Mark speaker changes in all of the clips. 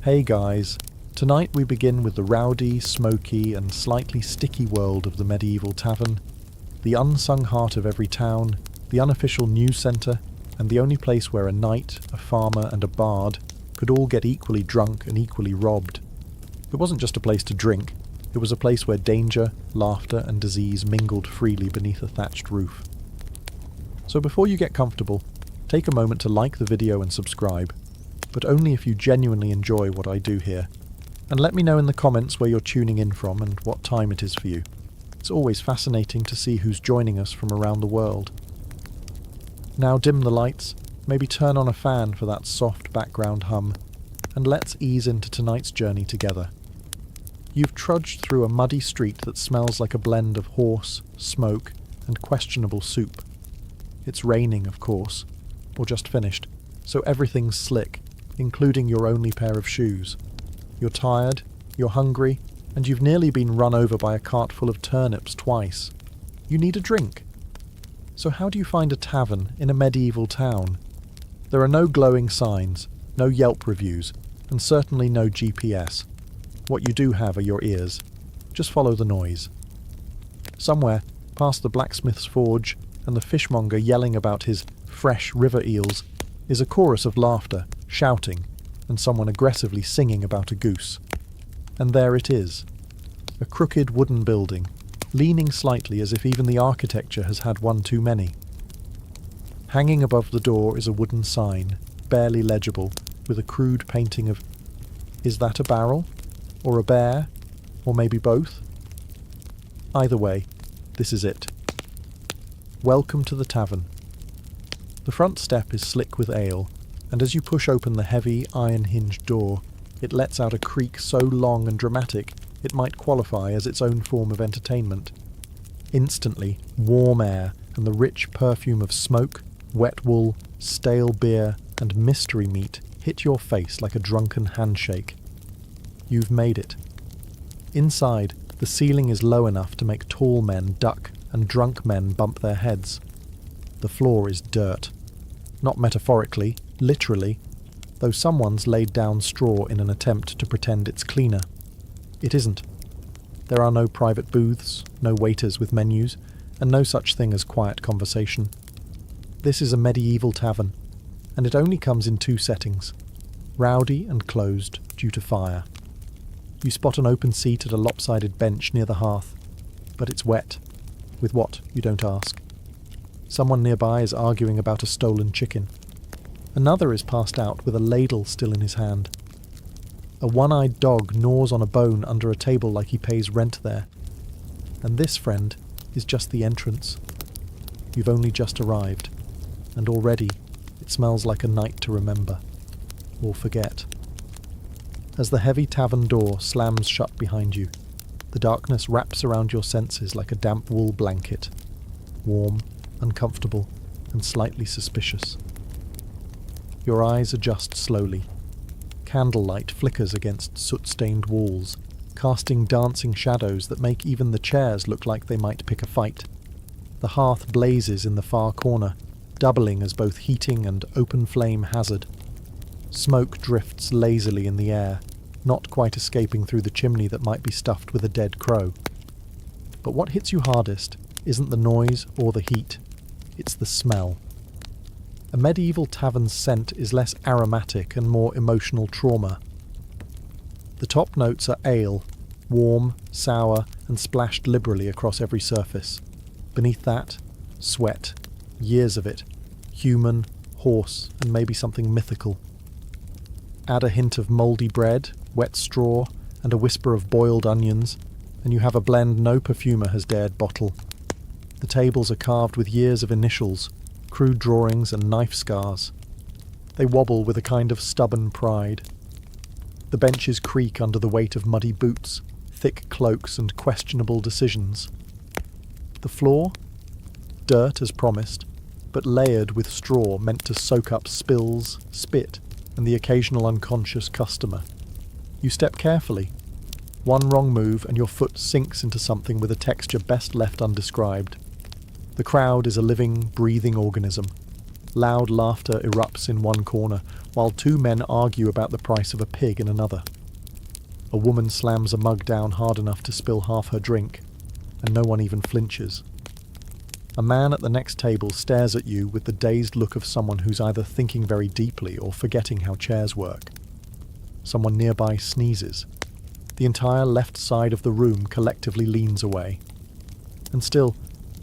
Speaker 1: Hey guys, tonight we begin with the rowdy, smoky and slightly sticky world of the medieval tavern, the unsung heart of every town, the unofficial news centre, and the only place where a knight, a farmer and a bard could all get equally drunk and equally robbed. It wasn't just a place to drink, it was a place where danger, laughter and disease mingled freely beneath a thatched roof. So before you get comfortable, take a moment to like the video and subscribe, but only if you genuinely enjoy what I do here. And let me know in the comments where you're tuning in from and what time it is for you. It's always fascinating to see who's joining us from around the world. Now dim the lights, maybe turn on a fan for that soft background hum, and let's ease into tonight's journey together. You've trudged through a muddy street that smells like a blend of horse, smoke, and questionable soup. It's raining, of course, or just finished, so everything's slick, including your only pair of shoes. You're tired, you're hungry, and you've nearly been run over by a cart full of turnips twice. You need a drink. So how do you find a tavern in a medieval town? There are no glowing signs, no Yelp reviews, and certainly no GPS. What you do have are your ears. Just follow the noise. Somewhere, past the blacksmith's forge and the fishmonger yelling about his fresh river eels, is a chorus of laughter, shouting, and someone aggressively singing about a goose. And there it is. A crooked wooden building, leaning slightly as if even the architecture has had one too many. Hanging above the door is a wooden sign, barely legible, with a crude painting of... Is that a barrel? Or a bear? Or maybe both? Either way, this is it. Welcome to the tavern. The front step is slick with ale, and as you push open the heavy, iron-hinged door, it lets out a creak so long and dramatic it might qualify as its own form of entertainment. Instantly, warm air and the rich perfume of smoke, wet wool, stale beer, and mystery meat hit your face like a drunken handshake. You've made it. Inside, the ceiling is low enough to make tall men duck and drunk men bump their heads. The floor is dirt. Not metaphorically, literally, though someone's laid down straw in an attempt to pretend it's cleaner. It isn't. There are no private booths, no waiters with menus, and no such thing as quiet conversation. This is a medieval tavern, and it only comes in two settings: rowdy and closed due to fire. You spot an open seat at a lopsided bench near the hearth, but it's wet. With what, you don't ask. Someone nearby is arguing about a stolen chicken. Another is passed out with a ladle still in his hand. A one-eyed dog gnaws on a bone under a table like he pays rent there. And this, friend, is just the entrance. You've only just arrived, and already it smells like a night to remember, or forget. As the heavy tavern door slams shut behind you, the darkness wraps around your senses like a damp wool blanket, warm, uncomfortable, and slightly suspicious. Your eyes adjust slowly. Candlelight flickers against soot-stained walls, casting dancing shadows that make even the chairs look like they might pick a fight. The hearth blazes in the far corner, doubling as both heating and open flame hazard. Smoke drifts lazily in the air, not quite escaping through the chimney that might be stuffed with a dead crow. But what hits you hardest isn't the noise or the heat, it's the smell. A medieval tavern's scent is less aromatic and more emotional trauma. The top notes are ale, warm, sour, and splashed liberally across every surface. Beneath that, sweat, years of it, human, horse, and maybe something mythical. Add a hint of mouldy bread, wet straw, and a whisper of boiled onions, and you have a blend no perfumer has dared bottle. The tables are carved with years of initials, crude drawings and knife scars. They wobble with a kind of stubborn pride. The benches creak under the weight of muddy boots, thick cloaks and questionable decisions. The floor? Dirt as promised, but layered with straw meant to soak up spills, spit, and the occasional unconscious customer. You step carefully. One wrong move and your foot sinks into something with a texture best left undescribed. The crowd is a living, breathing organism. Loud laughter erupts in one corner, while two men argue about the price of a pig in another. A woman slams a mug down hard enough to spill half her drink, and no one even flinches. A man at the next table stares at you with the dazed look of someone who's either thinking very deeply or forgetting how chairs work. Someone nearby sneezes. The entire left side of the room collectively leans away. And still,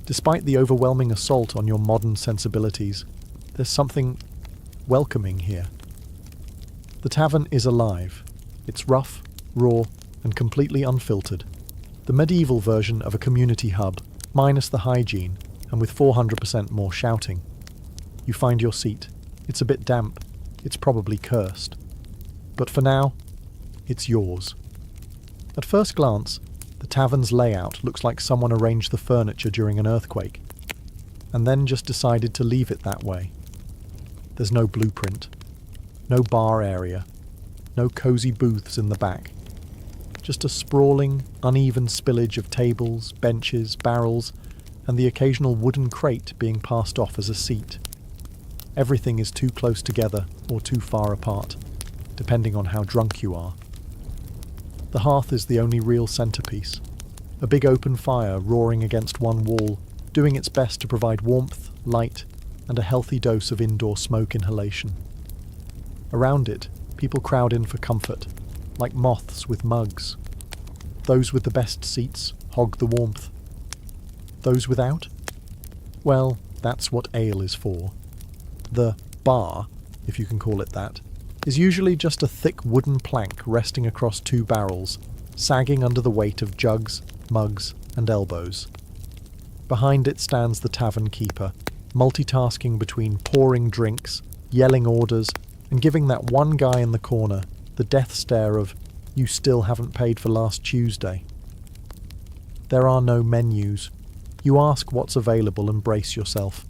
Speaker 1: despite the overwhelming assault on your modern sensibilities, there's something welcoming here. The tavern is alive. It's rough, raw, and completely unfiltered. The medieval version of a community hub, minus the hygiene, and with 400% more shouting. You find your seat. It's a bit damp. It's probably cursed. But for now, it's yours. At first glance, the tavern's layout looks like someone arranged the furniture during an earthquake, and then just decided to leave it that way. There's no blueprint, no bar area, no cozy booths in the back. Just a sprawling, uneven spillage of tables, benches, barrels, and the occasional wooden crate being passed off as a seat. Everything is too close together or too far apart, depending on how drunk you are. The hearth is the only real centerpiece, a big open fire roaring against one wall, doing its best to provide warmth, light, and a healthy dose of indoor smoke inhalation. Around it, people crowd in for comfort, like moths with mugs. Those with the best seats hog the warmth. Those without? Well, that's what ale is for. The bar, if you can call it that, is usually just a thick wooden plank resting across two barrels, sagging under the weight of jugs, mugs, and elbows. Behind it stands the tavern keeper, multitasking between pouring drinks, yelling orders, and giving that one guy in the corner the death stare of, "You still haven't paid for last Tuesday." There are no menus. You ask what's available and brace yourself.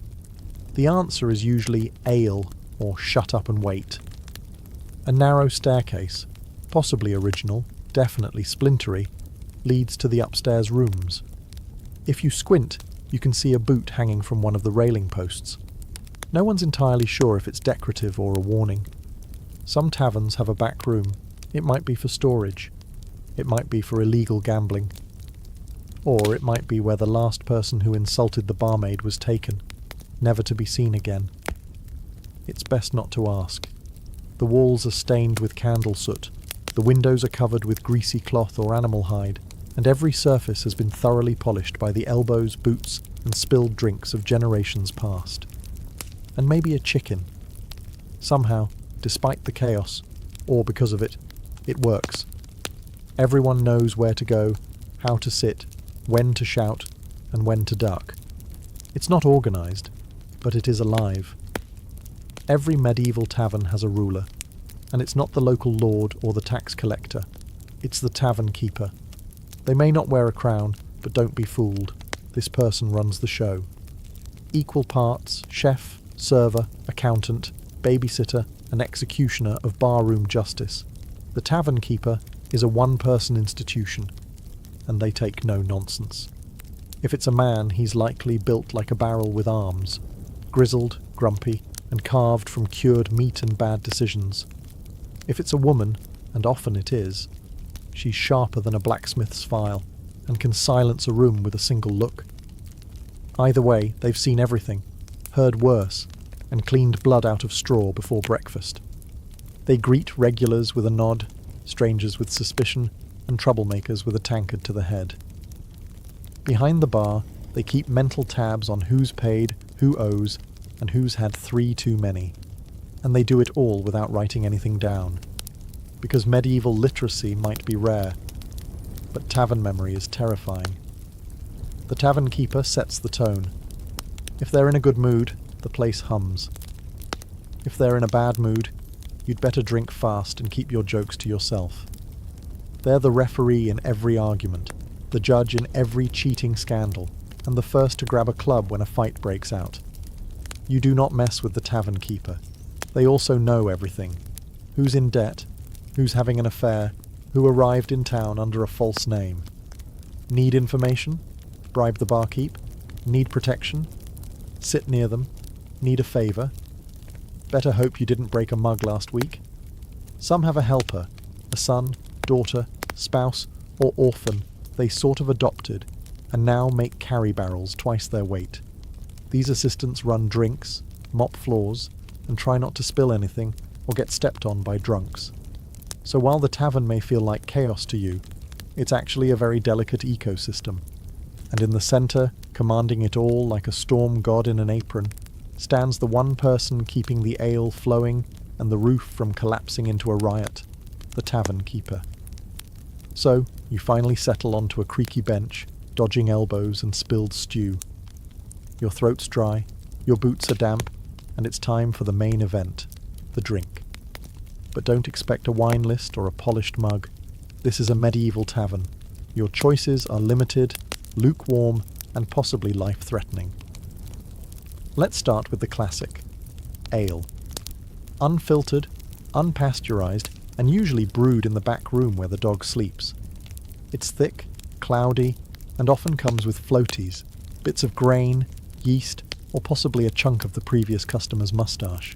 Speaker 1: The answer is usually ale or shut up and wait. A narrow staircase, possibly original, definitely splintery, leads to the upstairs rooms. If you squint, you can see a boot hanging from one of the railing posts. No one's entirely sure if it's decorative or a warning. Some taverns have a back room. It might be for storage. It might be for illegal gambling. Or it might be where the last person who insulted the barmaid was taken, never to be seen again. It's best not to ask. The walls are stained with candle soot, the windows are covered with greasy cloth or animal hide, and every surface has been thoroughly polished by the elbows, boots, and spilled drinks of generations past. And maybe a chicken. Somehow, despite the chaos, or because of it, it works. Everyone knows where to go, how to sit, when to shout, and when to duck. It's not organised, but it is alive. Every medieval tavern has a ruler, and it's not the local lord or the tax collector. It's the tavern keeper. They may not wear a crown, but don't be fooled. This person runs the show. Equal parts chef, server, accountant, babysitter, and executioner of barroom justice. The tavern keeper is a one-person institution, and they take no nonsense. If it's a man, he's likely built like a barrel with arms, grizzled, grumpy, and carved from cured meat and bad decisions. If it's a woman, and often it is, she's sharper than a blacksmith's file, and can silence a room with a single look. Either way, they've seen everything, heard worse, and cleaned blood out of straw before breakfast. They greet regulars with a nod, strangers with suspicion, and troublemakers with a tankard to the head. Behind the bar, they keep mental tabs on who's paid, who owes, and who's had 3 too many. And they do it all without writing anything down. Because medieval literacy might be rare, but tavern memory is terrifying. The tavern keeper sets the tone. If they're in a good mood, the place hums. If they're in a bad mood, you'd better drink fast and keep your jokes to yourself. They're the referee in every argument, the judge in every cheating scandal, and the first to grab a club when a fight breaks out. You do not mess with the tavern keeper. They also know everything. Who's in debt, who's having an affair, who arrived in town under a false name. Need information? Bribe the barkeep? Need protection? Sit near them? Need a favour? Better hope you didn't break a mug last week. Some have a helper, a son, daughter, spouse, or orphan they sort of adopted, and now make carry barrels twice their weight. These assistants run drinks, mop floors, and try not to spill anything or get stepped on by drunks. So while the tavern may feel like chaos to you, it's actually a very delicate ecosystem. And in the centre, commanding it all like a storm god in an apron, stands the one person keeping the ale flowing and the roof from collapsing into a riot, the tavern keeper. So, you finally settle onto a creaky bench, dodging elbows and spilled stew. Your throat's dry, your boots are damp, and it's time for the main event, the drink. But don't expect a wine list or a polished mug. This is a medieval tavern. Your choices are limited, lukewarm, and possibly life-threatening. Let's start with the classic, ale. Unfiltered, unpasteurized, and usually brewed in the back room where the dog sleeps. It's thick, cloudy, and often comes with floaties, bits of grain, yeast, or possibly a chunk of the previous customer's moustache.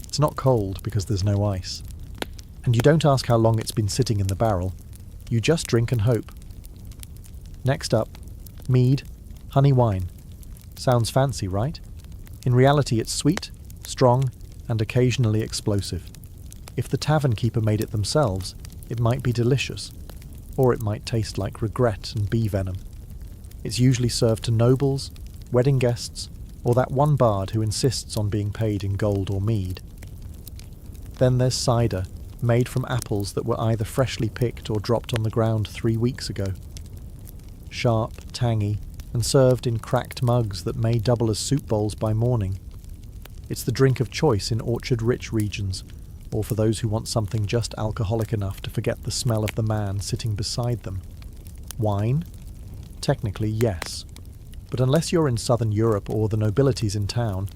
Speaker 1: It's not cold because there's no ice. And you don't ask how long it's been sitting in the barrel, you just drink and hope. Next up, mead, honey wine. Sounds fancy, right? In reality it's sweet, strong, and occasionally explosive. If the tavern keeper made it themselves, it might be delicious, or it might taste like regret and bee venom. It's usually served to nobles, wedding guests, or that one bard who insists on being paid in gold or mead. Then there's cider, made from apples that were either freshly picked or dropped on the ground 3 weeks ago. Sharp, tangy, and served in cracked mugs that may double as soup bowls by morning. It's the drink of choice in orchard-rich regions, or for those who want something just alcoholic enough to forget the smell of the man sitting beside them. Wine? Technically, yes. But unless you're in southern Europe or the nobility's in town,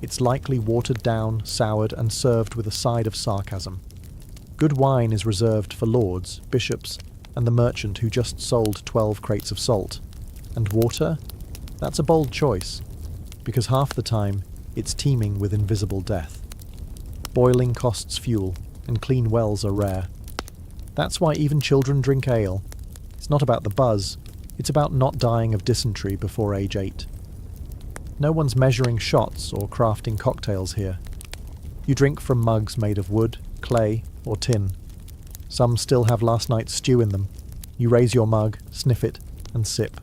Speaker 1: it's likely watered down, soured, and served with a side of sarcasm. Good wine is reserved for lords, bishops, and the merchant who just sold 12 crates of salt. And water? That's a bold choice, because half the time, it's teeming with invisible death. Boiling costs fuel, and clean wells are rare. That's why even children drink ale. It's not about the buzz, it's about not dying of dysentery before age 8. No one's measuring shots or crafting cocktails here. You drink from mugs made of wood, clay, or tin. Some still have last night's stew in them. You raise your mug, sniff it, and sip.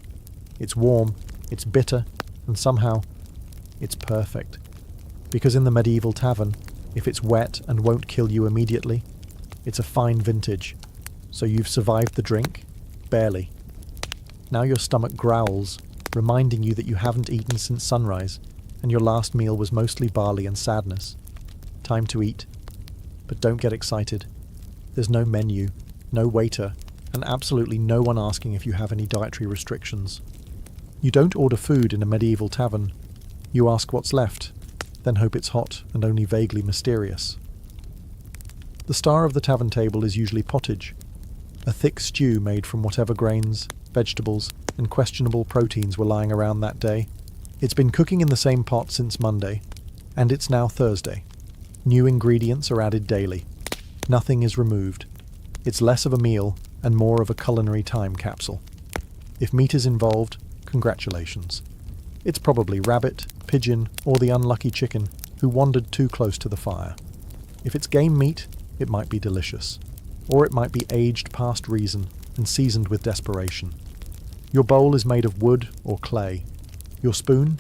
Speaker 1: It's warm, it's bitter, and somehow, it's perfect. Because in the medieval tavern, if it's wet and won't kill you immediately, it's a fine vintage. So you've survived the drink? Barely. Now your stomach growls, reminding you that you haven't eaten since sunrise, and your last meal was mostly barley and sadness. Time to eat. But don't get excited. There's no menu, no waiter, and absolutely no one asking if you have any dietary restrictions. You don't order food in a medieval tavern. You ask what's left, then hope it's hot and only vaguely mysterious. The star of the tavern table is usually pottage, a thick stew made from whatever grains, vegetables, and questionable proteins were lying around that day. It's been cooking in the same pot since Monday, and it's now Thursday. New ingredients are added daily. Nothing is removed. It's less of a meal and more of a culinary time capsule. If meat is involved, congratulations. It's probably rabbit, pigeon, or the unlucky chicken who wandered too close to the fire. If it's game meat, it might be delicious. Or it might be aged past reason and seasoned with desperation. Your bowl is made of wood or clay. Your spoon?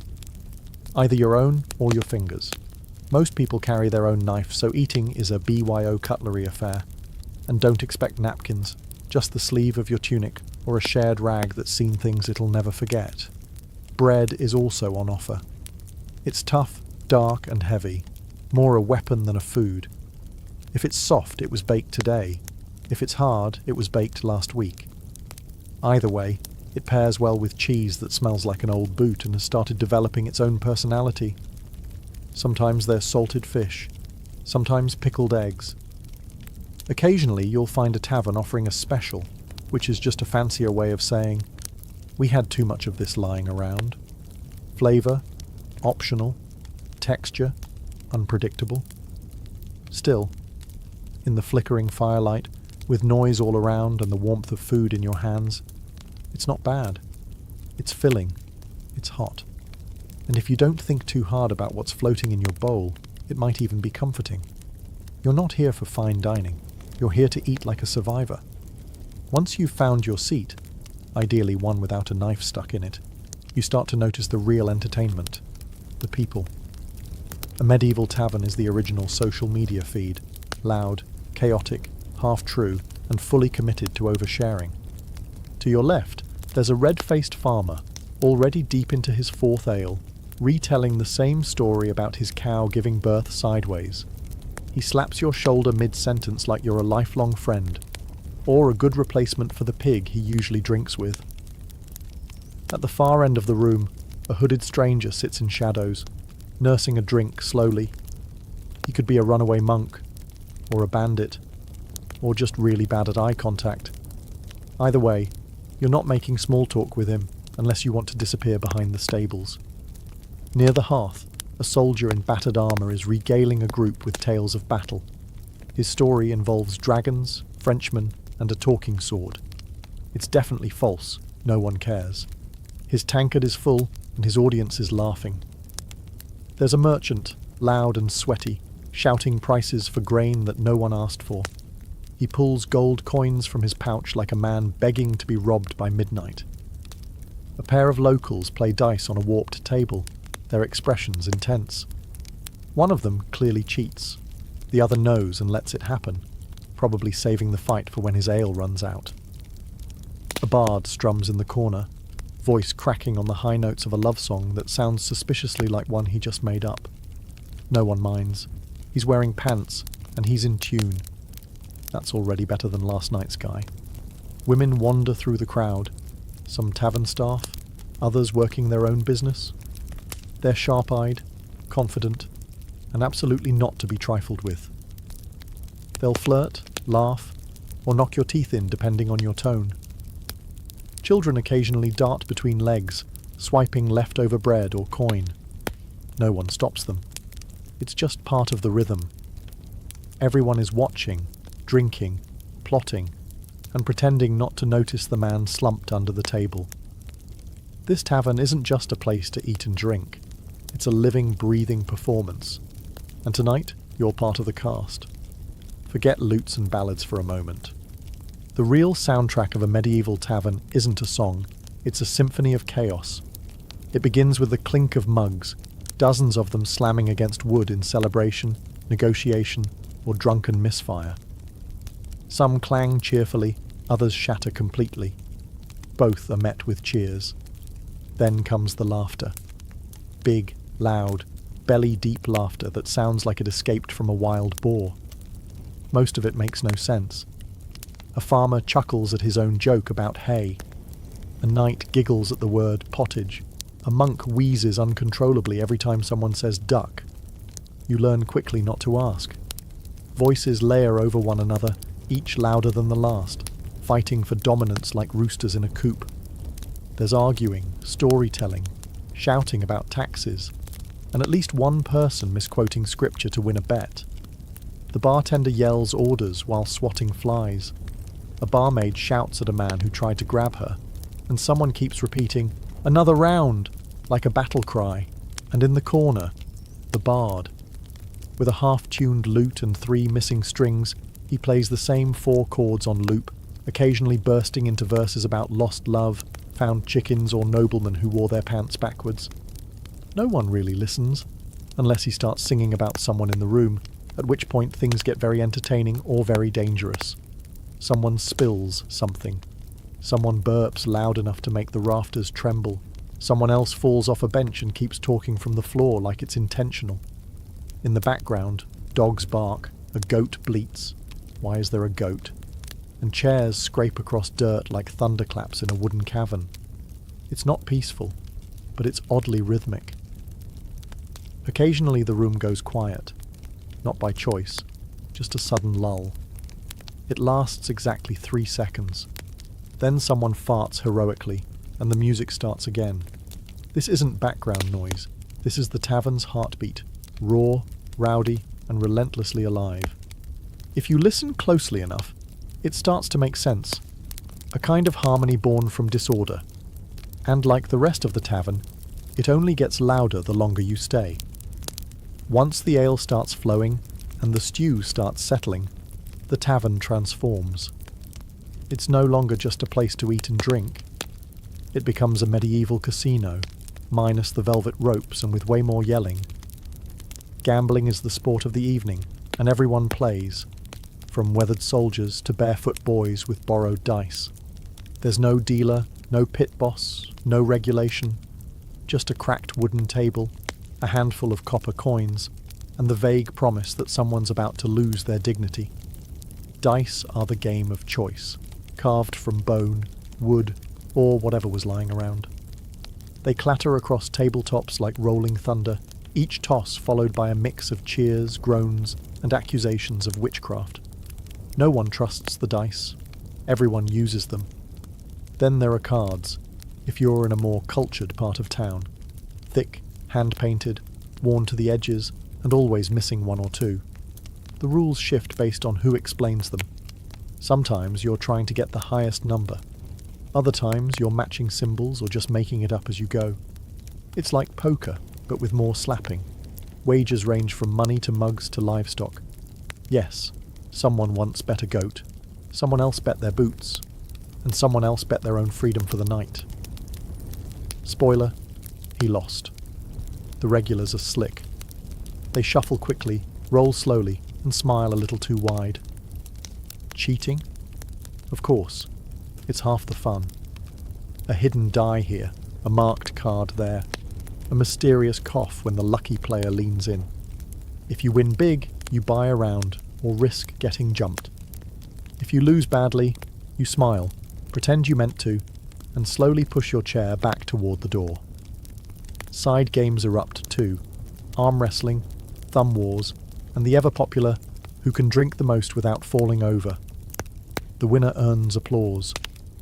Speaker 1: Either your own or your fingers. Most people carry their own knife, so eating is a BYO cutlery affair. And don't expect napkins, just the sleeve of your tunic or a shared rag that's seen things it'll never forget. Bread is also on offer. It's tough, dark, and heavy, more a weapon than a food. If it's soft, it was baked today. If it's hard, it was baked last week. Either way, it pairs well with cheese that smells like an old boot and has started developing its own personality. Sometimes there's salted fish, sometimes pickled eggs. Occasionally you'll find a tavern offering a special, which is just a fancier way of saying, we had too much of this lying around. Flavour, optional, texture, unpredictable. Still, in the flickering firelight, with noise all around and the warmth of food in your hands, it's not bad. It's filling. It's hot. And if you don't think too hard about what's floating in your bowl, it might even be comforting. You're not here for fine dining. You're here to eat like a survivor. Once you've found your seat, ideally one without a knife stuck in it, you start to notice the real entertainment. The people. A medieval tavern is the original social media feed. Loud, chaotic, half-true, and fully committed to oversharing. To your left, there's a red-faced farmer, already deep into his fourth ale, retelling the same story about his cow giving birth sideways. He slaps your shoulder mid-sentence like you're a lifelong friend, or a good replacement for the pig he usually drinks with. At the far end of the room, a hooded stranger sits in shadows, nursing a drink slowly. He could be a runaway monk, or a bandit, or just really bad at eye contact. Either way, you're not making small talk with him unless you want to disappear behind the stables. Near the hearth, a soldier in battered armour is regaling a group with tales of battle. His story involves dragons, Frenchmen, and a talking sword. It's definitely false, no one cares. His tankard is full, and his audience is laughing. There's a merchant, loud and sweaty, shouting prices for grain that no one asked for. He pulls gold coins from his pouch like a man begging to be robbed by midnight. A pair of locals play dice on a warped table, their expressions intense. One of them clearly cheats. The other knows and lets it happen, probably saving the fight for when his ale runs out. A bard strums in the corner, voice cracking on the high notes of a love song that sounds suspiciously like one he just made up. No one minds. He's wearing pants, and he's in tune. That's already better than last night's guy. Women wander through the crowd, some tavern staff, others working their own business. They're sharp-eyed, confident, and absolutely not to be trifled with. They'll flirt, laugh, or knock your teeth in depending on your tone. Children occasionally dart between legs, swiping leftover bread or coin. No one stops them. It's just part of the rhythm. Everyone is watching, drinking, plotting, and pretending not to notice the man slumped under the table. This tavern isn't just a place to eat and drink. It's a living, breathing performance. And tonight, you're part of the cast. Forget lutes and ballads for a moment. The real soundtrack of a medieval tavern isn't a song, it's a symphony of chaos. It begins with the clink of mugs, dozens of them slamming against wood in celebration, negotiation, or drunken misfire. Some clang cheerfully, others shatter completely. Both are met with cheers. Then comes the laughter. Big, loud, belly-deep laughter that sounds like it escaped from a wild boar. Most of it makes no sense. A farmer chuckles at his own joke about hay. A knight giggles at the word pottage. A monk wheezes uncontrollably every time someone says duck. You learn quickly not to ask. Voices layer over one another, each louder than the last, fighting for dominance like roosters in a coop. There's arguing, storytelling, shouting about taxes, and at least one person misquoting scripture to win a bet. The bartender yells orders while swatting flies. A barmaid shouts at a man who tried to grab her, and someone keeps repeating, "Another round," like a battle cry. And in the corner, the bard. With a half-tuned lute and 3 missing strings, he plays the same 4 chords on loop, occasionally bursting into verses about lost love, found chickens, or noblemen who wore their pants backwards. No one really listens, unless he starts singing about someone in the room, at which point things get very entertaining or very dangerous. Someone spills something. Someone burps loud enough to make the rafters tremble. Someone else falls off a bench and keeps talking from the floor like it's intentional. In the background, dogs bark, a goat bleats. Why is there a goat? And chairs scrape across dirt like thunderclaps in a wooden cavern. It's not peaceful, but it's oddly rhythmic. Occasionally the room goes quiet. Not by choice, just a sudden lull. It lasts exactly 3 seconds. Then someone farts heroically, and the music starts again. This isn't background noise. This is the tavern's heartbeat, raw, rowdy, and relentlessly alive. If you listen closely enough, it starts to make sense. A kind of harmony born from disorder. And like the rest of the tavern, it only gets louder the longer you stay. Once the ale starts flowing and the stew starts settling, the tavern transforms. It's no longer just a place to eat and drink. It becomes a medieval casino, minus the velvet ropes and with way more yelling. Gambling is the sport of the evening, and everyone plays, from weathered soldiers to barefoot boys with borrowed dice. There's no dealer, no pit boss, no regulation, just a cracked wooden table, a handful of copper coins, and the vague promise that someone's about to lose their dignity. Dice are the game of choice, carved from bone, wood, or whatever was lying around. They clatter across tabletops like rolling thunder, each toss followed by a mix of cheers, groans, and accusations of witchcraft. No one trusts the dice. Everyone uses them. Then there are cards, if you're in a more cultured part of town. Thick, hand-painted, worn to the edges, and always missing one or two. The rules shift based on who explains them. Sometimes you're trying to get the highest number. Other times you're matching symbols or just making it up as you go. It's like poker, but with more slapping. Wagers range from money to mugs to livestock. Yes, someone once bet a goat. Someone else bet their boots. And someone else bet their own freedom for the night. Spoiler, he lost. The regulars are slick. They shuffle quickly, roll slowly, and smile a little too wide. Cheating? Of course. It's half the fun. A hidden die here, a marked card there, a mysterious cough when the lucky player leans in. If you win big, you buy a round, or risk getting jumped. If you lose badly, you smile, pretend you meant to, and slowly push your chair back toward the door. Side games erupt too. Arm wrestling, thumb wars, and the ever-popular who can drink the most without falling over. The winner earns applause.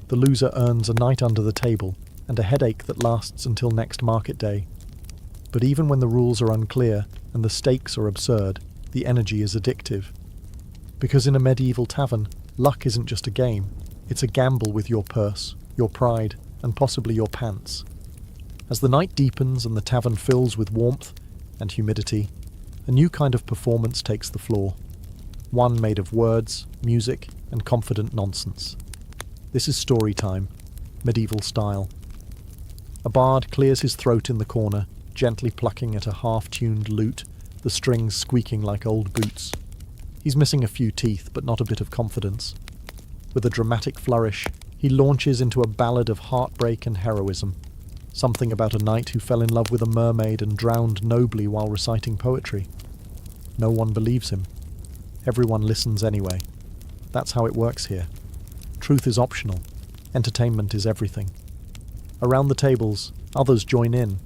Speaker 1: The loser earns a night under the table and a headache that lasts until next market day. But even when the rules are unclear and the stakes are absurd, the energy is addictive. Because in a medieval tavern, luck isn't just a game, it's a gamble with your purse, your pride, and possibly your pants. As the night deepens and the tavern fills with warmth and humidity, a new kind of performance takes the floor. One made of words, music, and confident nonsense. This is story time, medieval style. A bard clears his throat in the corner, gently plucking at a half-tuned lute, the strings squeaking like old boots. He's missing a few teeth, but not a bit of confidence. With a dramatic flourish, he launches into a ballad of heartbreak and heroism. Something about a knight who fell in love with a mermaid and drowned nobly while reciting poetry. No one believes him. Everyone listens anyway. That's how it works here. Truth is optional. Entertainment is everything. Around the tables, others join in.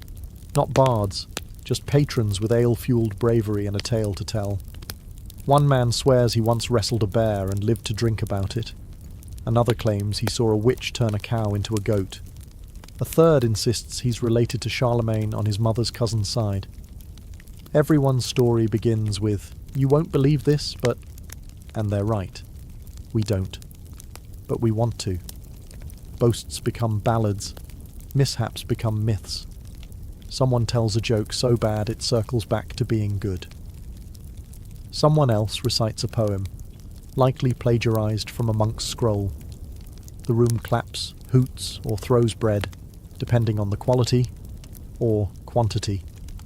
Speaker 1: Not bards, just patrons with ale-fueled bravery and a tale to tell. One man swears he once wrestled a bear and lived to drink about it. Another claims he saw a witch turn a cow into a goat. A third insists he's related to Charlemagne on his mother's cousin's side. Everyone's story begins with, "You won't believe this, but..." And they're right. We don't. But we want to. Boasts become ballads. Mishaps become myths. Someone tells a joke so bad it circles back to being good. Someone else recites a poem, likely plagiarized from a monk's scroll. The room claps, hoots, or throws bread, depending on the quality or quantity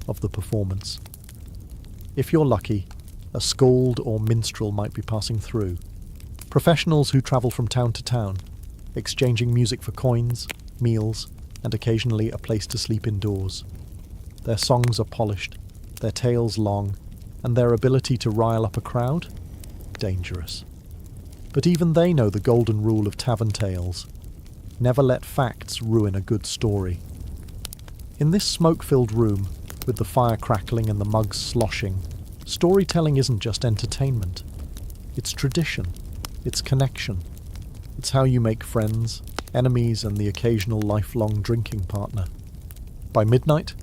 Speaker 1: of the performance. If you're lucky, a skald or minstrel might be passing through. Professionals who travel from town to town, exchanging music for coins, meals, and occasionally a place to sleep indoors. Their songs are polished, their tales long, and their ability to rile up a crowd? Dangerous. But even they know the golden rule of tavern tales. Never let facts ruin a good story. In this smoke-filled room, with the fire crackling and the mugs sloshing, storytelling isn't just entertainment. It's tradition. It's connection. It's how you make friends, enemies, and the occasional lifelong drinking partner. By midnight,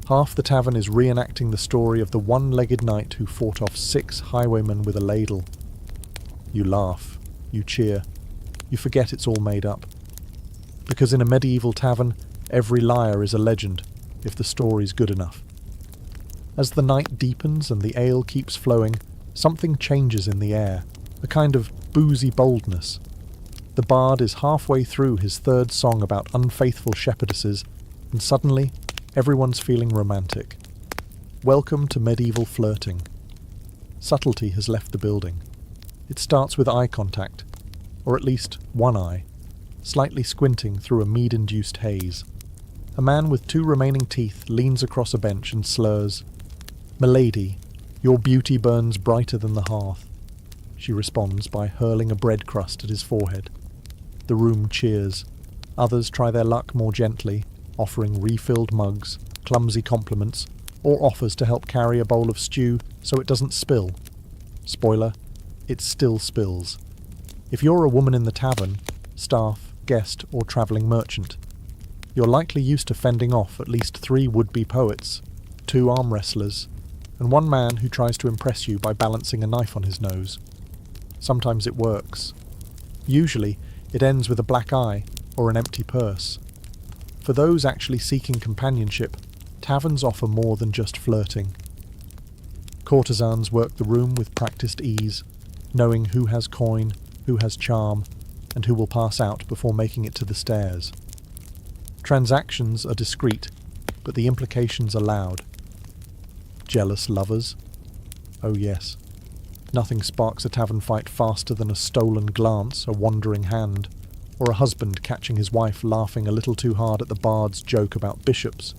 Speaker 1: Half the tavern is reenacting the story of the one-legged knight who fought off 6 highwaymen with a ladle. You laugh, you cheer, you forget it's all made up. Because in a medieval tavern, every liar is a legend, if the story's good enough. As the night deepens and the ale keeps flowing, something changes in the air, a kind of boozy boldness. The bard is halfway through his 3rd song about unfaithful shepherdesses, and suddenly, everyone's feeling romantic. Welcome to medieval flirting. Subtlety has left the building. It starts with eye contact, or at least one eye, slightly squinting through a mead-induced haze. A man with 2 remaining teeth leans across a bench and slurs, "Milady, your beauty burns brighter than the hearth." She responds by hurling a bread crust at his forehead. The room cheers. Others try their luck more gently, offering refilled mugs, clumsy compliments, or offers to help carry a bowl of stew so it doesn't spill. Spoiler, it still spills. If you're a woman in the tavern, staff, guest, or travelling merchant, you're likely used to fending off at least 3 would-be poets, 2 arm wrestlers, and 1 man who tries to impress you by balancing a knife on his nose. Sometimes it works. Usually, it ends with a black eye or an empty purse. For those actually seeking companionship, taverns offer more than just flirting. Courtesans work the room with practiced ease, knowing who has coin, who has charm, and who will pass out before making it to the stairs. Transactions are discreet, but the implications are loud. Jealous lovers? Oh yes. Nothing sparks a tavern fight faster than a stolen glance, a wandering hand, or a husband catching his wife laughing a little too hard at the bard's joke about bishops.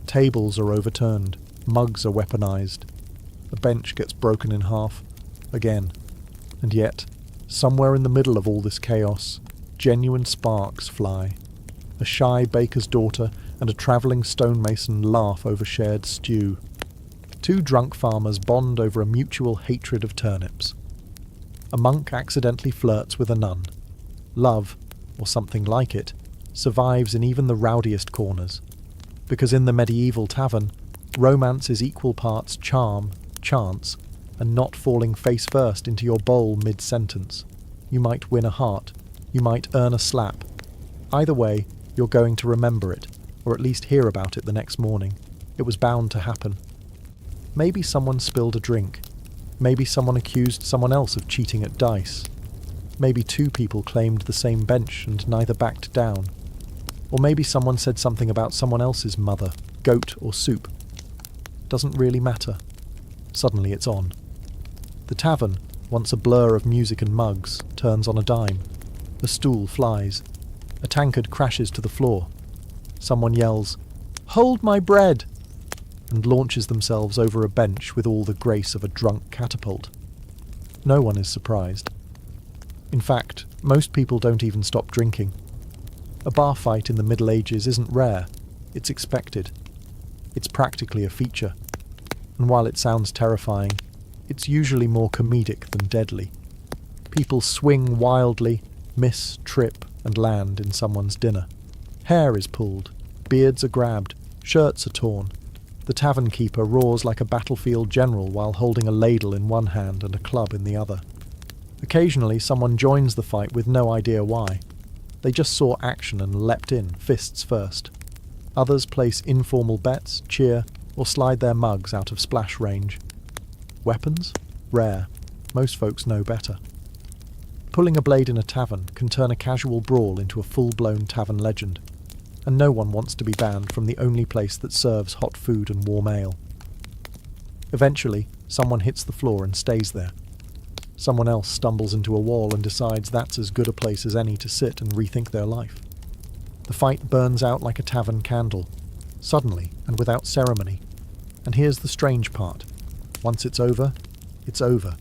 Speaker 1: Tables are overturned, mugs are weaponized, a bench gets broken in half, again. And yet, somewhere in the middle of all this chaos, genuine sparks fly. A shy baker's daughter and a travelling stonemason laugh over shared stew. 2 drunk farmers bond over a mutual hatred of turnips. A monk accidentally flirts with a nun. Love, or something like it, survives in even the rowdiest corners. Because in the medieval tavern, romance is equal parts charm, chance, and not falling face first into your bowl mid-sentence. You might win a heart, you might earn a slap. Either way, you're going to remember it, or at least hear about it the next morning. It was bound to happen. Maybe someone spilled a drink. Maybe someone accused someone else of cheating at dice. Maybe 2 people claimed the same bench and neither backed down. Or maybe someone said something about someone else's mother, goat or soup. Doesn't really matter. Suddenly it's on. The tavern, once a blur of music and mugs, turns on a dime. A stool flies. A tankard crashes to the floor. Someone yells, "Hold my bread!" and launches themselves over a bench with all the grace of a drunk catapult. No one is surprised. In fact, most people don't even stop drinking. A bar fight in the Middle Ages isn't rare, it's expected. It's practically a feature. And while it sounds terrifying, it's usually more comedic than deadly. People swing wildly, miss, trip, and land in someone's dinner. Hair is pulled, beards are grabbed, shirts are torn. The tavern keeper roars like a battlefield general while holding a ladle in one hand and a club in the other. Occasionally someone joins the fight with no idea why. They just saw action and leapt in, fists first. Others place informal bets, cheer, or slide their mugs out of splash range. Weapons? Rare. Most folks know better. Pulling a blade in a tavern can turn a casual brawl into a full-blown tavern legend, and no one wants to be banned from the only place that serves hot food and warm ale. Eventually, someone hits the floor and stays there. Someone else stumbles into a wall and decides that's as good a place as any to sit and rethink their life. The fight burns out like a tavern candle, suddenly and without ceremony. And here's the strange part. Once it's over, it's over.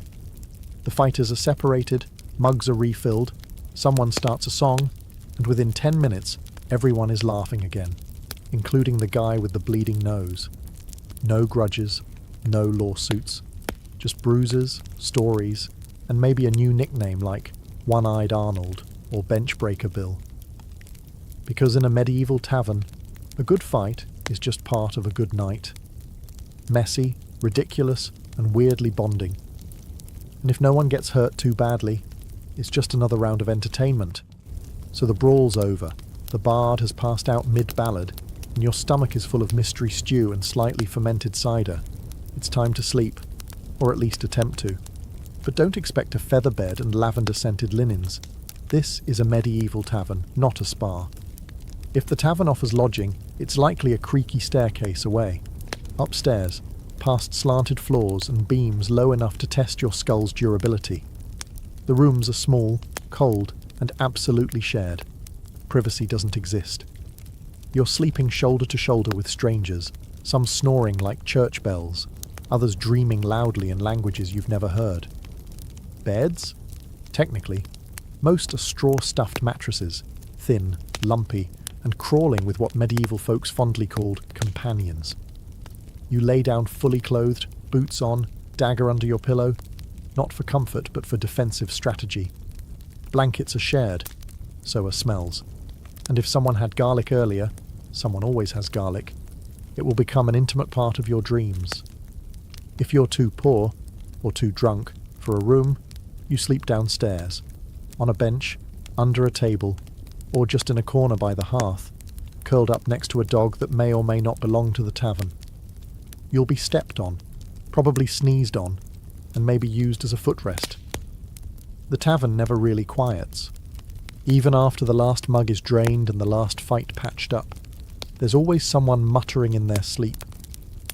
Speaker 1: The fighters are separated, mugs are refilled, someone starts a song, and within 10 minutes, everyone is laughing again, including the guy with the bleeding nose. No grudges, no lawsuits, just bruises, stories, and maybe a new nickname like One-Eyed Arnold or Benchbreaker Bill. Because in a medieval tavern, a good fight, is just part of a good night. Messy, ridiculous, and weirdly bonding. And if no one gets hurt too badly, it's just another round of entertainment. So the brawl's over, the bard has passed out mid-ballad, and your stomach is full of mystery stew and slightly fermented cider. It's time to sleep, or at least attempt to. But don't expect a feather bed and lavender-scented linens. This is a medieval tavern, not a spa. If the tavern offers lodging, it's likely a creaky staircase away. Upstairs, past slanted floors and beams low enough to test your skull's durability. The rooms are small, cold, and absolutely shared. Privacy doesn't exist. You're sleeping shoulder to shoulder with strangers, some snoring like church bells, others dreaming loudly in languages you've never heard. Beds? Technically, most are straw-stuffed mattresses, thin, lumpy, and crawling with what medieval folks fondly called companions. You lay down fully clothed, boots on, dagger under your pillow, not for comfort but for defensive strategy. Blankets are shared, so are smells. And if someone had garlic earlier, someone always has garlic, it will become an intimate part of your dreams. If you're too poor, or too drunk, for a room, you sleep downstairs, on a bench, under a table, or just in a corner by the hearth, curled up next to a dog that may or may not belong to the tavern. You'll be stepped on, probably sneezed on, and maybe used as a footrest. The tavern never really quiets. Even after the last mug is drained and the last fight patched up, there's always someone muttering in their sleep,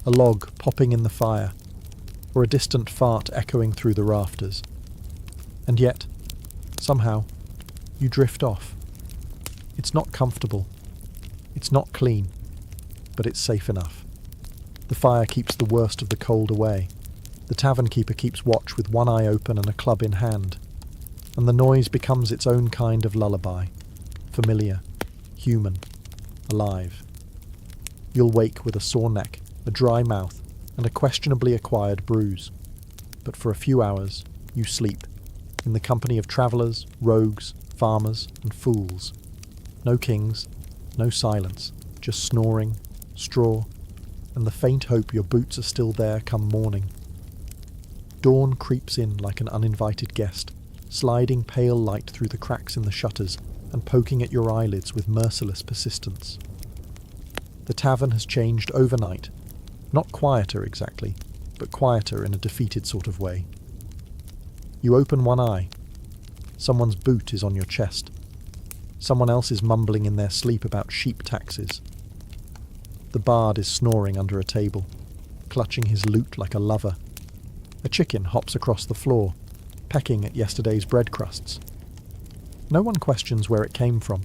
Speaker 1: a log popping in the fire, or a distant fart echoing through the rafters. And yet, somehow, you drift off. It's not comfortable. It's not clean, but it's safe enough. The fire keeps the worst of the cold away. The tavern keeper keeps watch with one eye open and a club in hand. And the noise becomes its own kind of lullaby. Familiar, human, alive. You'll wake with a sore neck, a dry mouth, and a questionably acquired bruise. But for a few hours, you sleep, in the company of travellers, rogues, farmers, and fools. No kings, no silence, just snoring, straw, and the faint hope your boots are still there come morning. Dawn creeps in like an uninvited guest, sliding pale light through the cracks in the shutters and poking at your eyelids with merciless persistence. The tavern has changed overnight, not quieter exactly, but quieter in a defeated sort of way. You open one eye. Someone's boot is on your chest. Someone else is mumbling in their sleep about sheep taxes. The bard is snoring under a table, clutching his lute like a lover. A chicken hops across the floor, pecking at yesterday's bread crusts. No one questions where it came from.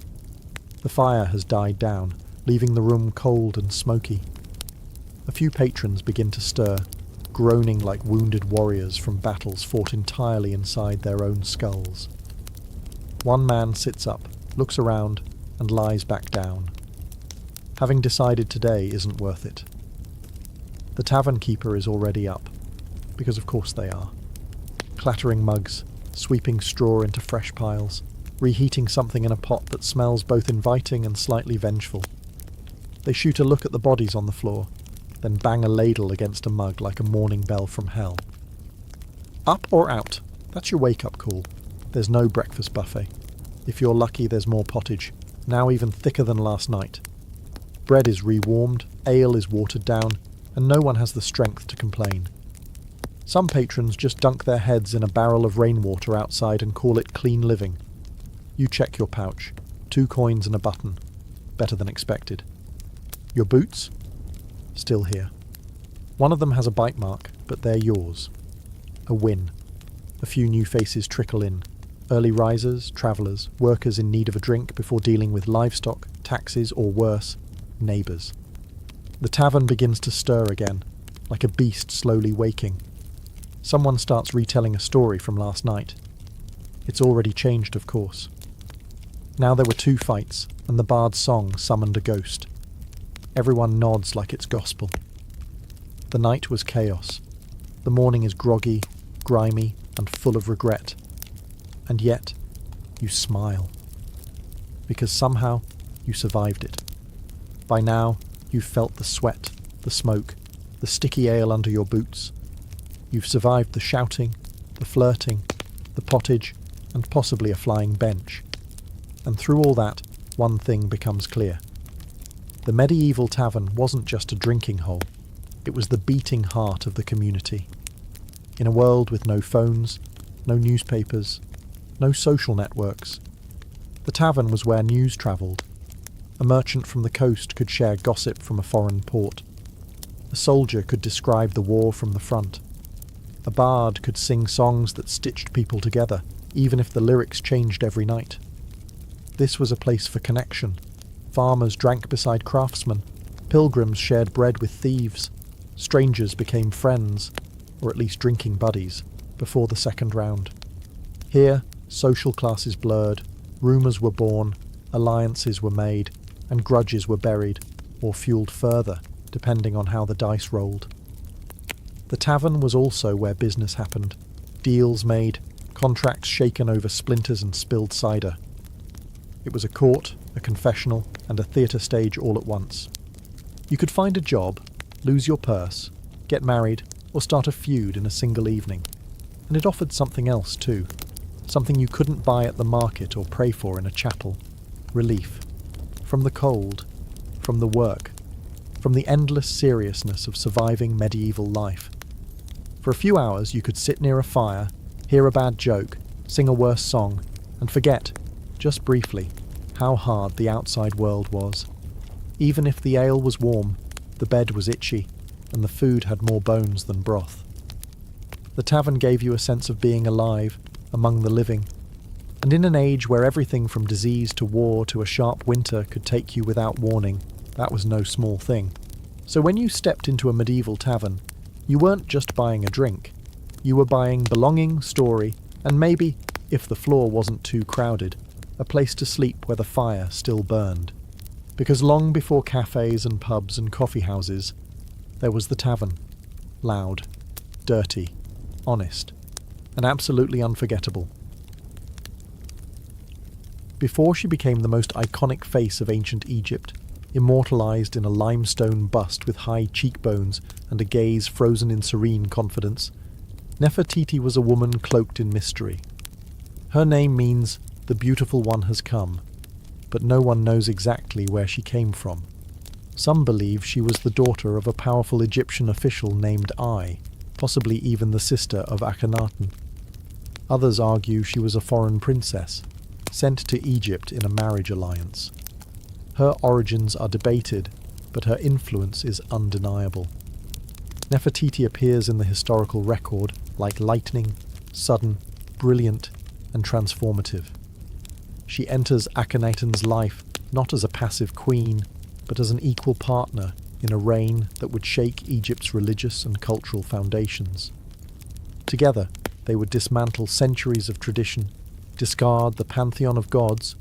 Speaker 1: The fire has died down, leaving the room cold and smoky. A few patrons begin to stir, groaning like wounded warriors from battles fought entirely inside their own skulls. One man sits up, looks around, and lies back down. Having decided today isn't worth it. The tavern keeper is already up, because of course they are. Clattering mugs, sweeping straw into fresh piles, reheating something in a pot that smells both inviting and slightly vengeful. They shoot a look at the bodies on the floor, then bang a ladle against a mug like a morning bell from hell. Up or out? That's your wake-up call. There's no breakfast buffet. If you're lucky, there's more pottage, now even thicker than last night. Bread is rewarmed, ale is watered down, and no one has the strength to complain. Some patrons just dunk their heads in a barrel of rainwater outside and call it clean living. You check your pouch. 2 coins and a button. Better than expected. Your boots? Still here. One of them has a bite mark, but they're yours. A win. A few new faces trickle in. Early risers, travellers, workers in need of a drink before dealing with livestock, taxes, or worse, neighbours. The tavern begins to stir again, like a beast slowly waking. Someone starts retelling a story from last night. It's already changed, of course. Now there were 2 fights, and the bard's song summoned a ghost. Everyone nods like it's gospel. The night was chaos. The morning is groggy, grimy, and full of regret. And yet, you smile. Because somehow, you survived it. By now, You've felt the sweat, the smoke, the sticky ale under your boots. You've survived the shouting, the flirting, the pottage, and possibly a flying bench. And through all that, one thing becomes clear. The medieval tavern wasn't just a drinking hole, it was the beating heart of the community. In a world with no phones, no newspapers, no social networks, the tavern was where news travelled. A merchant from the coast could share gossip from a foreign port. A soldier could describe the war from the front. A bard could sing songs that stitched people together, even if the lyrics changed every night. This was a place for connection. Farmers drank beside craftsmen. Pilgrims shared bread with thieves. Strangers became friends, or at least drinking buddies, before the second round. Here, social classes blurred, rumours were born, alliances were made, and grudges were buried, or fuelled further, depending on how the dice rolled. The tavern was also where business happened. Deals made, contracts shaken over splinters and spilled cider. It was a court, a confessional, and a theatre stage all at once. You could find a job, lose your purse, get married, or start a feud in a single evening. And it offered something else too. Something you couldn't buy at the market or pray for in a chapel. Relief. From the cold. From the work. From the endless seriousness of surviving medieval life. For a few hours you could sit near a fire, hear a bad joke, sing a worse song, and forget, just briefly, how hard the outside world was. Even if the ale was warm, the bed was itchy, and the food had more bones than broth. The tavern gave you a sense of being alive, among the living, and in an age where everything from disease to war to a sharp winter could take you without warning, that was no small thing. So when you stepped into a medieval tavern, you weren't just buying a drink. You were buying belonging, story, and maybe, if the floor wasn't too crowded, a place to sleep where the fire still burned. Because long before cafes and pubs and coffee houses, there was the tavern. Loud, dirty, honest, and absolutely unforgettable. Before she became the most iconic face of ancient Egypt, immortalized in a limestone bust with high cheekbones and a gaze frozen in serene confidence, Nefertiti was a woman cloaked in mystery. Her name means, "the beautiful one has come," but no one knows exactly where she came from. Some believe she was the daughter of a powerful Egyptian official named Ai, possibly even the sister of Akhenaten. Others argue she was a foreign princess, sent to Egypt in a marriage alliance. Her origins are debated, but her influence is undeniable. Nefertiti appears in the historical record like lightning, sudden, brilliant, and transformative. She enters Akhenaten's life not as a passive queen, but as an equal partner in a reign that would shake Egypt's religious and cultural foundations. Together, they would dismantle centuries of tradition, discard the pantheon of gods,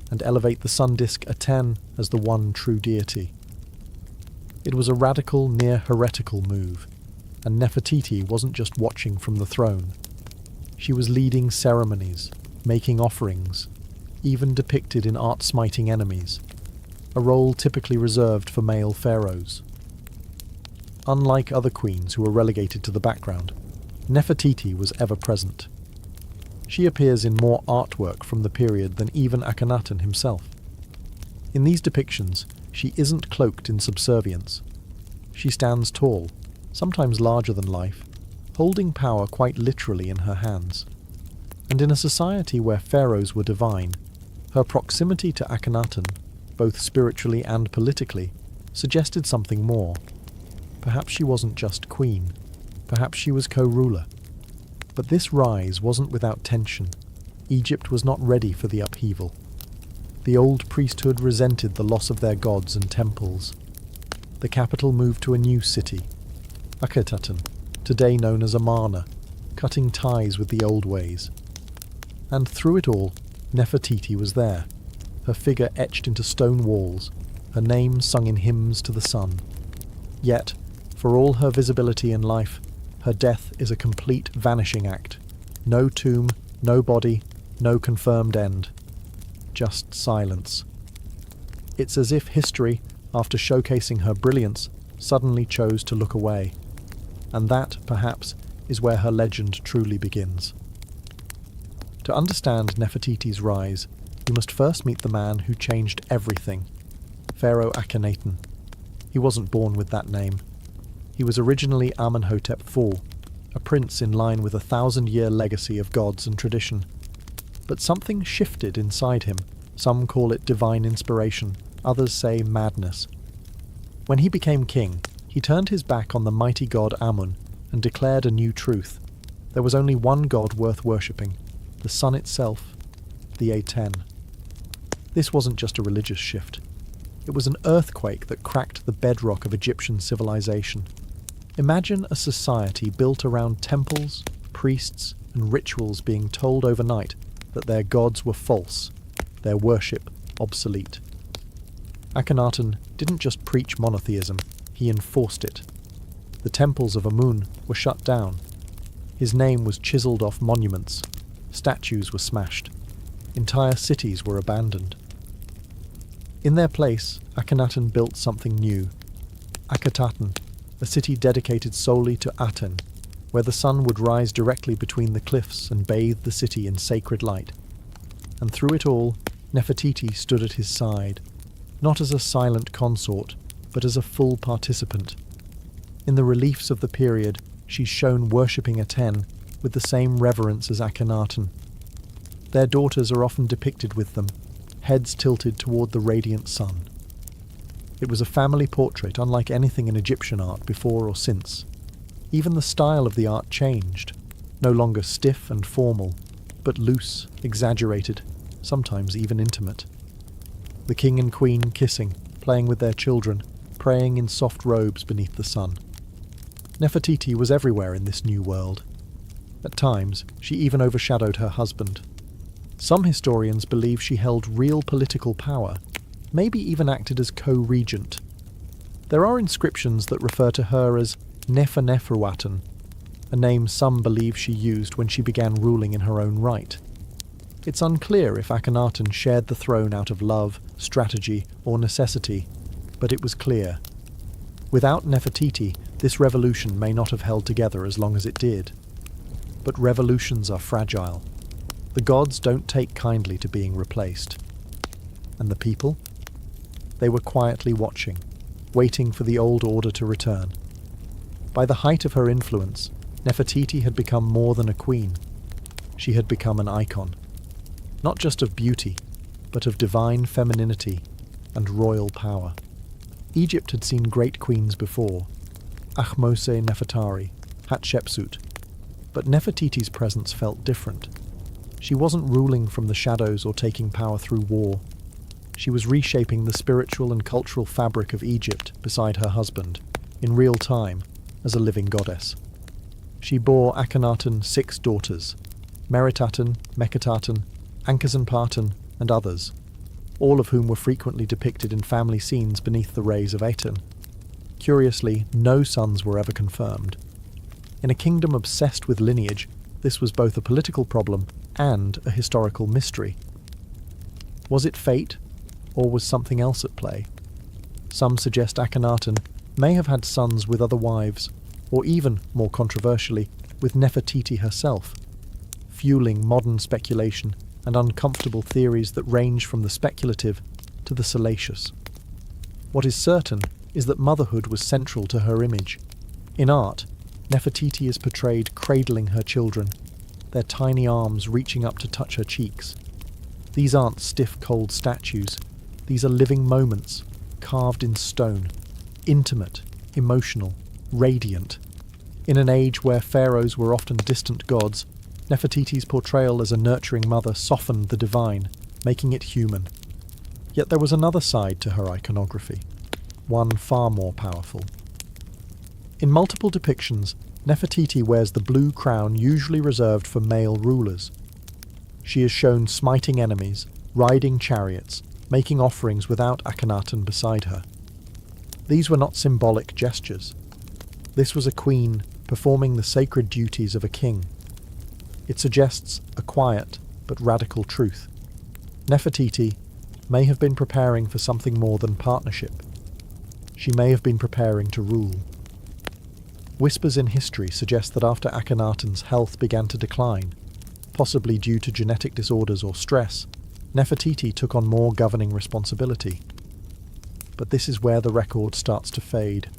Speaker 1: and elevate the sun disk Aten as the one true deity. It was a radical, near-heretical move, and Nefertiti wasn't just watching from the throne. She was leading ceremonies, making offerings, even depicted in art-smiting enemies, a role typically reserved for male pharaohs. Unlike other queens who were relegated to the background, Nefertiti was ever present. She appears in more artwork from the period than even Akhenaten himself. In these depictions, she isn't cloaked in subservience. She stands tall, sometimes larger than life, holding power quite literally in her hands. And in a society where pharaohs were divine, her proximity to Akhenaten, both spiritually and politically, suggested something more. Perhaps she wasn't just queen. Perhaps she was co-ruler. But this rise wasn't without tension. Egypt was not ready for the upheaval. The old priesthood resented the loss of their gods and temples. The capital moved to a new city, Akhetaten, today known as Amarna, cutting ties with the old ways. And through it all, Nefertiti was there, her figure etched into stone walls, her name sung in hymns to the sun. Yet, for all her visibility in life, her death is a complete vanishing act. No tomb, no body, no confirmed end. Just silence. It's as if history, after showcasing her brilliance, suddenly chose to look away. And that, perhaps, is where her legend truly begins. To understand Nefertiti's rise, you must first meet the man who changed everything, Pharaoh Akhenaten. He wasn't born with that name. He was originally Amenhotep IV, a prince in line with a 1,000-year legacy of gods and tradition. But something shifted inside him. Some call it divine inspiration, others say madness. When he became king, he turned his back on the mighty god Amun and declared a new truth. There was only one god worth worshipping, the sun itself, the Aten. This wasn't just a religious shift. It was an earthquake that cracked the bedrock of Egyptian civilization. Imagine a society built around temples, priests, and rituals being told overnight that their gods were false, their worship obsolete. Akhenaten didn't just preach monotheism, he enforced it. The temples of Amun were shut down. His name was chiseled off monuments. Statues were smashed. Entire cities were abandoned. In their place, Akhenaten built something new. Akhetaten, a city dedicated solely to Aten, where the sun would rise directly between the cliffs and bathe the city in sacred light. And through it all, Nefertiti stood at his side, not as a silent consort, but as a full participant. In the reliefs of the period, she's shown worshipping Aten with the same reverence as Akhenaten. Their daughters are often depicted with them, heads tilted toward the radiant sun. It was a family portrait unlike anything in Egyptian art before or since. Even the style of the art changed, no longer stiff and formal, but loose, exaggerated, sometimes even intimate. The king and queen kissing, playing with their children, praying in soft robes beneath the sun. Nefertiti was everywhere in this new world. At times, she even overshadowed her husband. Some historians believe she held real political power, maybe even acted as co-regent. There are inscriptions that refer to her as Neferneferuaten, a name some believe she used when she began ruling in her own right. It's unclear if Akhenaten shared the throne out of love, strategy, or necessity, but it was clear. Without Nefertiti, this revolution may not have held together as long as it did. But revolutions are fragile. The gods don't take kindly to being replaced. And the people? They were quietly watching, waiting for the old order to return. By the height of her influence, Nefertiti had become more than a queen. She had become an icon, not just of beauty, but of divine femininity and royal power. Egypt had seen great queens before, Ahmose Nefertari, Hatshepsut, but Nefertiti's presence felt different. She wasn't ruling from the shadows or taking power through war. She was reshaping the spiritual and cultural fabric of Egypt beside her husband, in real time, as a living goddess. She bore Akhenaten 6 daughters, Meritaten, Meketaten, Ankhesenpaten, and others, all of whom were frequently depicted in family scenes beneath the rays of Aten. Curiously, no sons were ever confirmed. In a kingdom obsessed with lineage, this was both a political problem and a historical mystery. Was it fate, or was something else at play? Some suggest Akhenaten may have had sons with other wives, or even, more controversially, with Nefertiti herself, fueling modern speculation and uncomfortable theories that range from the speculative to the salacious. What is certain is that motherhood was central to her image. In art, Nefertiti is portrayed cradling her children, their tiny arms reaching up to touch her cheeks. These aren't stiff, cold statues. These are living moments, carved in stone, intimate, emotional, radiant. In an age where pharaohs were often distant gods, Nefertiti's portrayal as a nurturing mother softened the divine, making it human. Yet there was another side to her iconography, one far more powerful. In multiple depictions, Nefertiti wears the blue crown usually reserved for male rulers. She is shown smiting enemies, riding chariots, making offerings without Akhenaten beside her. These were not symbolic gestures. This was a queen performing the sacred duties of a king. It suggests a quiet but radical truth. Nefertiti may have been preparing for something more than partnership. she may have been preparing to rule. Whispers in history suggest that after Akhenaten's health began to decline, possibly due to genetic disorders or stress, Nefertiti took on more governing responsibility. But this is where the record starts to fade.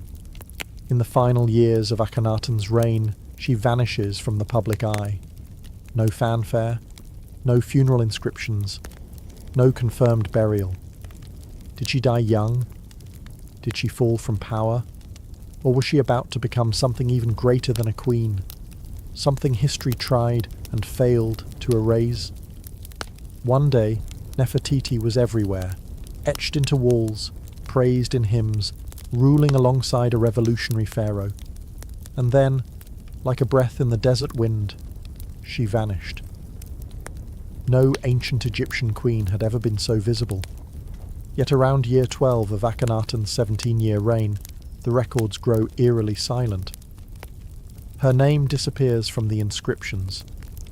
Speaker 1: In the final years of Akhenaten's reign, she vanishes from the public eye. No fanfare, no funeral inscriptions, no confirmed burial. Did she die young? Did she fall from power? Or was she about to become something even greater than a queen? Something history tried and failed to erase? One day, Nefertiti was everywhere, etched into walls, praised in hymns, ruling alongside a revolutionary pharaoh. And then, like a breath in the desert wind, she vanished. No ancient Egyptian queen had ever been so visible. Yet around year 12 of Akhenaten's 17-year reign, the records grow eerily silent. Her name disappears from the inscriptions.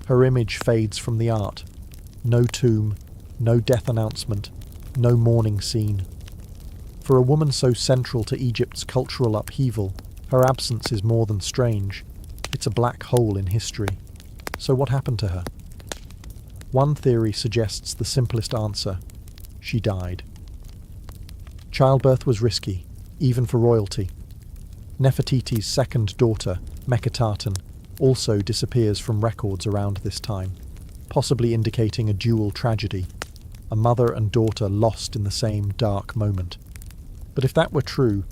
Speaker 1: Her image fades from the art. No tomb, no death announcement, no mourning scene. For a woman so central to Egypt's cultural upheaval, her absence is more than strange. It's a black hole in history. So what happened to her? One theory suggests the simplest answer. She died. Childbirth was risky, even for royalty. Nefertiti's second daughter, Meketaten, also disappears from records around this time, possibly indicating a dual tragedy, a mother and daughter lost in the same dark moment. But if that were true,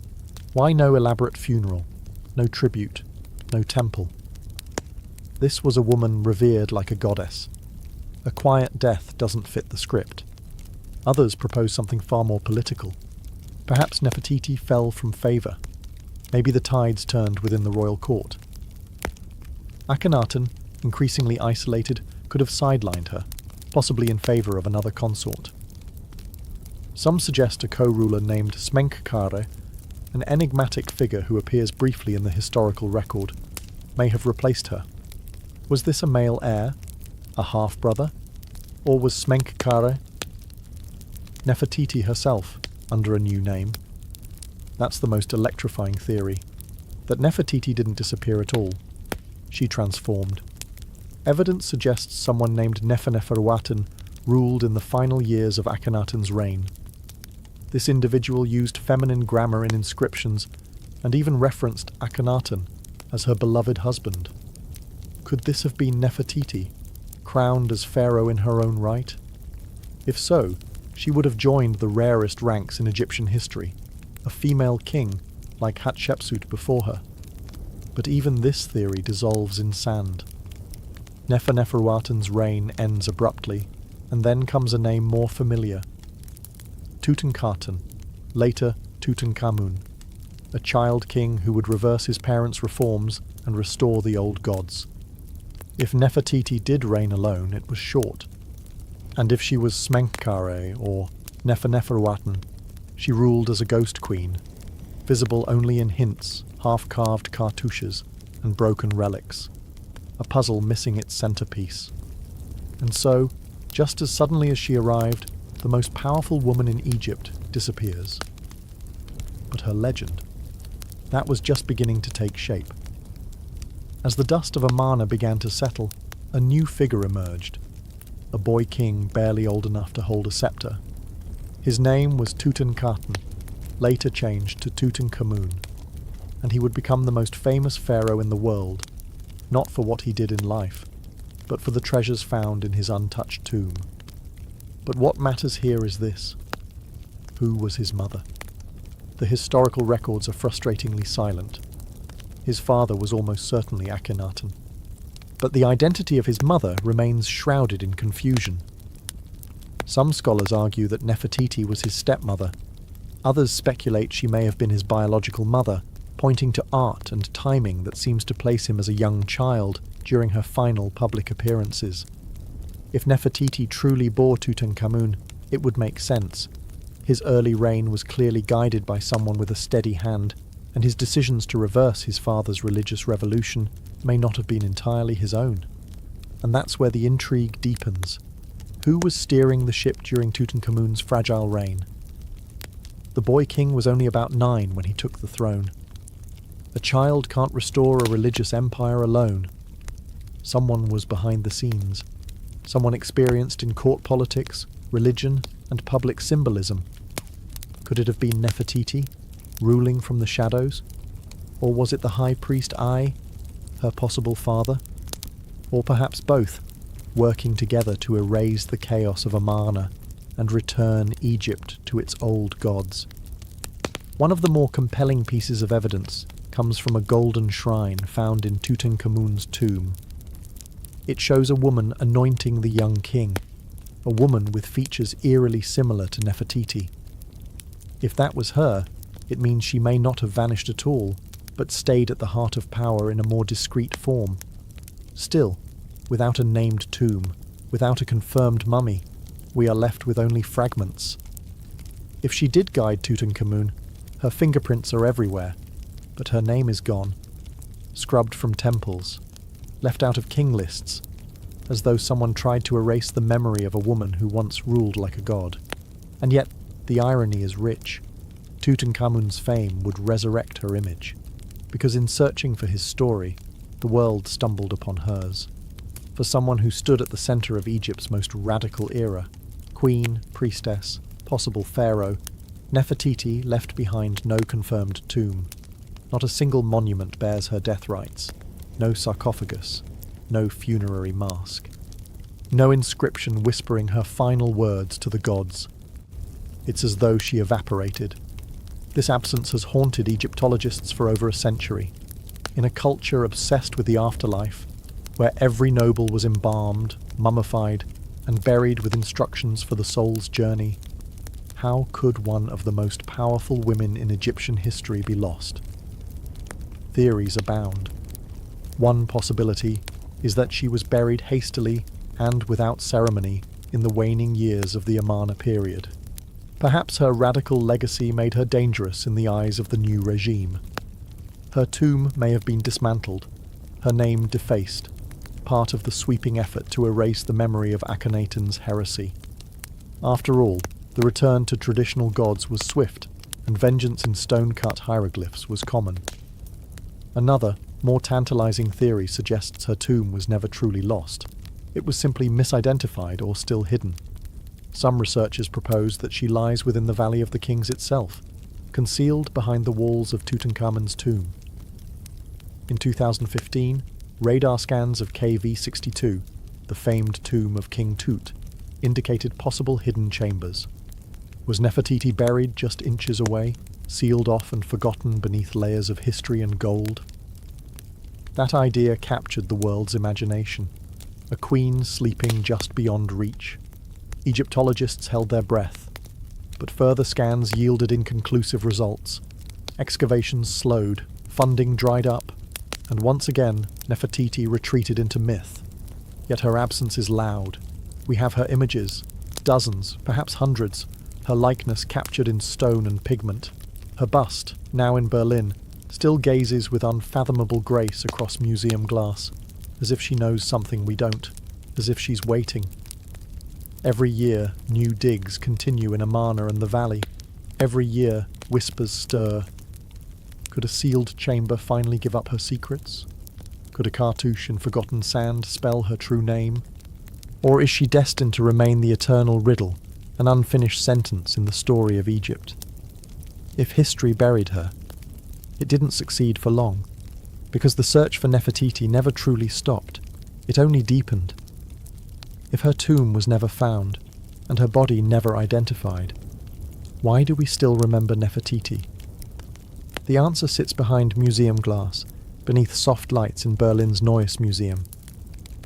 Speaker 1: why no elaborate funeral, no tribute, no temple? This was a woman revered like a goddess. A quiet death doesn't fit the script. Others propose something far more political. Perhaps Nefertiti fell from favour. Maybe the tides turned within the royal court. Akhenaten, increasingly isolated, could have sidelined her, possibly in favour of another consort. Some suggest a co-ruler named Smenkhkare, an enigmatic figure who appears briefly in the historical record, may have replaced her. Was this a male heir? A half-brother? Or was Smenkhkare Nefertiti herself, under a new name? That's the most electrifying theory, that Nefertiti didn't disappear at all. She transformed. Evidence suggests someone named Neferneferuaten ruled in the final years of Akhenaten's reign. This individual used feminine grammar in inscriptions and even referenced Akhenaten as her beloved husband. Could this have been Nefertiti, crowned as pharaoh in her own right? If so, she would have joined the rarest ranks in Egyptian history, a female king like Hatshepsut before her. But even this theory dissolves in sand. Neferneferuaten's reign ends abruptly, and then comes a name more familiar. Tutankhaten, later Tutankhamun, a child king who would reverse his parents' reforms and restore the old gods. If Nefertiti did reign alone, it was short. And if she was Smenkhkare or Neferneferuaten, she ruled as a ghost queen, visible only in hints, half-carved cartouches, and broken relics, a puzzle missing its centerpiece. And so, just as suddenly as she arrived, the most powerful woman in Egypt disappears. But her legend, that was just beginning to take shape. As the dust of Amarna began to settle, a new figure emerged, a boy king barely old enough to hold a scepter. His name was Tutankhaten, later changed to Tutankhamun, and he would become the most famous pharaoh in the world, not for what he did in life, but for the treasures found in his untouched tomb. But what matters here is this: who was his mother? The historical records are frustratingly silent. His father was almost certainly Akhenaten, but the identity of his mother remains shrouded in confusion. Some scholars argue that Nefertiti was his stepmother. Others speculate she may have been his biological mother, pointing to art and timing that seems to place him as a young child during her final public appearances. If Nefertiti truly bore Tutankhamun, it would make sense. His early reign was clearly guided by someone with a steady hand, and his decisions to reverse his father's religious revolution may not have been entirely his own. And that's where the intrigue deepens. Who was steering the ship during Tutankhamun's fragile reign? The boy king was only about 9 when he took the throne. A child can't restore a religious empire alone. Someone was behind the scenes. Someone experienced in court politics, religion, and public symbolism. Could it have been Nefertiti, ruling from the shadows? Or was it the high priest Ai, her possible father? Or perhaps both, working together to erase the chaos of Amarna and return Egypt to its old gods? One of the more compelling pieces of evidence comes from a golden shrine found in Tutankhamun's tomb. It shows a woman anointing the young king, a woman with features eerily similar to Nefertiti. If that was her, it means she may not have vanished at all, but stayed at the heart of power in a more discreet form. Still, without a named tomb, without a confirmed mummy, we are left with only fragments. If she did guide Tutankhamun, her fingerprints are everywhere, but her name is gone, scrubbed from temples, left out of king lists, as though someone tried to erase the memory of a woman who once ruled like a god. And yet, the irony is rich. Tutankhamun's fame would resurrect her image, because in searching for his story, the world stumbled upon hers. For someone who stood at the center of Egypt's most radical era, queen, priestess, possible pharaoh, Nefertiti left behind no confirmed tomb. Not a single monument bears her death rites, no sarcophagus, no funerary mask, no inscription whispering her final words to the gods. It's as though she evaporated. This absence has haunted Egyptologists for over a century. In a culture obsessed with the afterlife, where every noble was embalmed, mummified, and buried with instructions for the soul's journey, how could one of the most powerful women in Egyptian history be lost? Theories abound. One possibility is that she was buried hastily and without ceremony in the waning years of the Amarna period. Perhaps her radical legacy made her dangerous in the eyes of the new regime. Her tomb may have been dismantled, her name defaced, part of the sweeping effort to erase the memory of Akhenaten's heresy. After all, the return to traditional gods was swift, and vengeance in stone-cut hieroglyphs was common. Another, more tantalizing theory suggests her tomb was never truly lost. It was simply misidentified or still hidden. Some researchers propose that she lies within the Valley of the Kings itself, concealed behind the walls of Tutankhamun's tomb. In 2015, radar scans of KV-62, the famed tomb of King Tut, indicated possible hidden chambers. Was Nefertiti buried just inches away, sealed off and forgotten beneath layers of history and gold? That idea captured the world's imagination. A queen sleeping just beyond reach. Egyptologists held their breath, but further scans yielded inconclusive results. Excavations slowed, funding dried up, and once again Nefertiti retreated into myth. Yet her absence is loud. We have her images, dozens, perhaps hundreds, her likeness captured in stone and pigment. Her bust, now in Berlin, still gazes with unfathomable grace across museum glass, as if she knows something we don't, as if she's waiting. Every year, new digs continue in Amarna and the valley. Every year, whispers stir. Could a sealed chamber finally give up her secrets? Could a cartouche in forgotten sand spell her true name? Or is she destined to remain the eternal riddle, an unfinished sentence in the story of Egypt? If history buried her, it didn't succeed for long, because the search for Nefertiti never truly stopped. It only deepened. If her tomb was never found, and her body never identified, why do we still remember Nefertiti? The answer sits behind museum glass, beneath soft lights in Berlin's Neues Museum.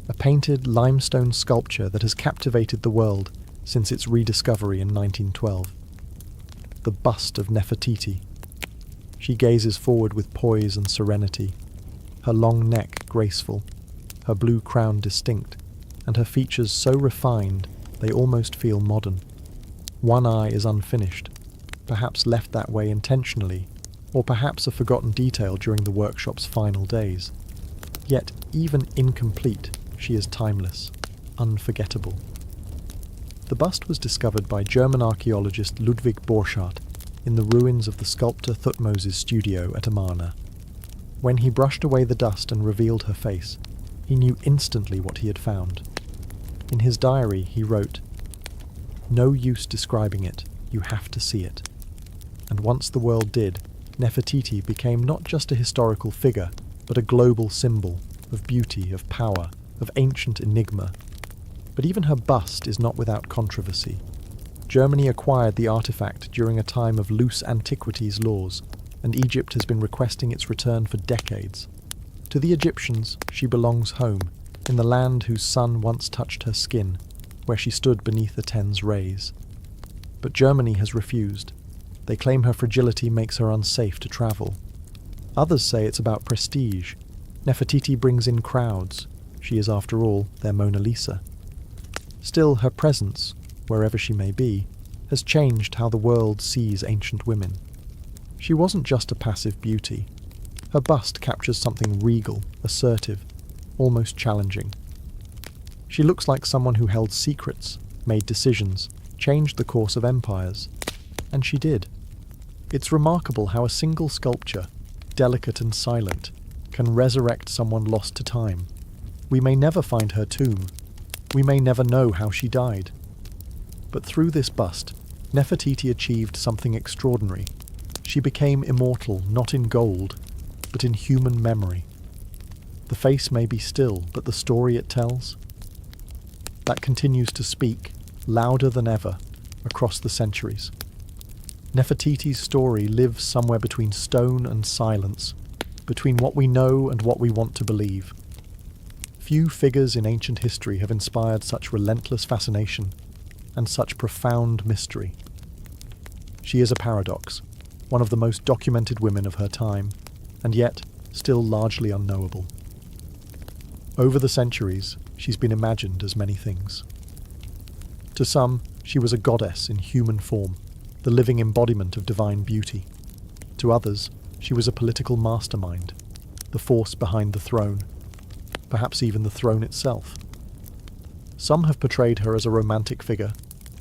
Speaker 1: A painted limestone sculpture that has captivated the world since its rediscovery in 1912. The bust of Nefertiti. She gazes forward with poise and serenity, her long neck graceful, her blue crown distinct, and her features so refined they almost feel modern. One eye is unfinished, perhaps left that way intentionally, or perhaps a forgotten detail during the workshop's final days. Yet, even incomplete, she is timeless, unforgettable. The bust was discovered by German archaeologist Ludwig Borchardt in the ruins of the sculptor Thutmose's studio at Amarna. When he brushed away the dust and revealed her face, he knew instantly what he had found. In his diary he wrote, "No use describing it, you have to see it." And once the world did, Nefertiti became not just a historical figure, but a global symbol of beauty, of power, of ancient enigma. But even her bust is not without controversy. Germany acquired the artifact during a time of loose antiquities laws, and Egypt has been requesting its return for decades. To the Egyptians, she belongs home, in the land whose sun once touched her skin, where she stood beneath Aten's rays. But Germany has refused. They claim her fragility makes her unsafe to travel. Others say it's about prestige. Nefertiti brings in crowds. She is, after all, their Mona Lisa. Still, her presence, wherever she may be, has changed how the world sees ancient women. She wasn't just a passive beauty. Her bust captures something regal, assertive, almost challenging. She looks like someone who held secrets, made decisions, changed the course of empires. And she did. It's remarkable how a single sculpture, delicate and silent, can resurrect someone lost to time. We may never find her tomb. We may never know how she died. But through this bust, Nefertiti achieved something extraordinary. She became immortal not in gold, but in human memory. The face may be still, but the story it tells, that continues to speak, louder than ever, across the centuries. Nefertiti's story lives somewhere between stone and silence, between what we know and what we want to believe. Few figures in ancient history have inspired such relentless fascination and such profound mystery. She is a paradox, one of the most documented women of her time, and yet still largely unknowable. Over the centuries, she's been imagined as many things. To some, she was a goddess in human form, the living embodiment of divine beauty. To others, she was a political mastermind, the force behind the throne, perhaps even the throne itself. Some have portrayed her as a romantic figure,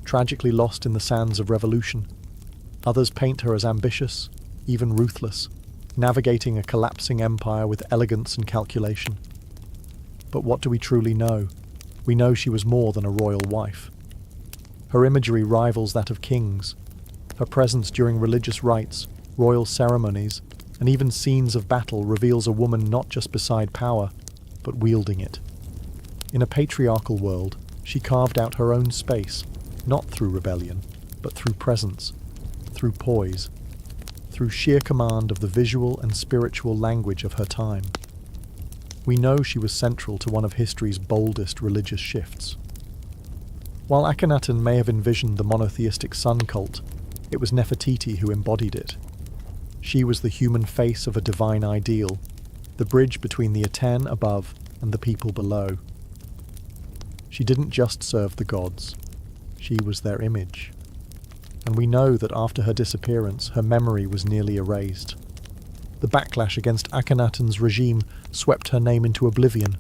Speaker 1: tragically lost in the sands of revolution. Others paint her as ambitious, even ruthless, navigating a collapsing empire with elegance and calculation. But what do we truly know? We know she was more than a royal wife. Her imagery rivals that of kings. Her presence during religious rites, royal ceremonies, and even scenes of battle reveals a woman not just beside power, but wielding it. In a patriarchal world, she carved out her own space, not through rebellion, but through presence, through poise, through sheer command of the visual and spiritual language of her time. We know she was central to one of history's boldest religious shifts. While Akhenaten may have envisioned the monotheistic sun cult, it was Nefertiti who embodied it. She was the human face of a divine ideal, the bridge between the Aten above and the people below. She didn't just serve the gods, she was their image. And we know that after her disappearance, her memory was nearly erased. The backlash against Akhenaten's regime swept her name into oblivion.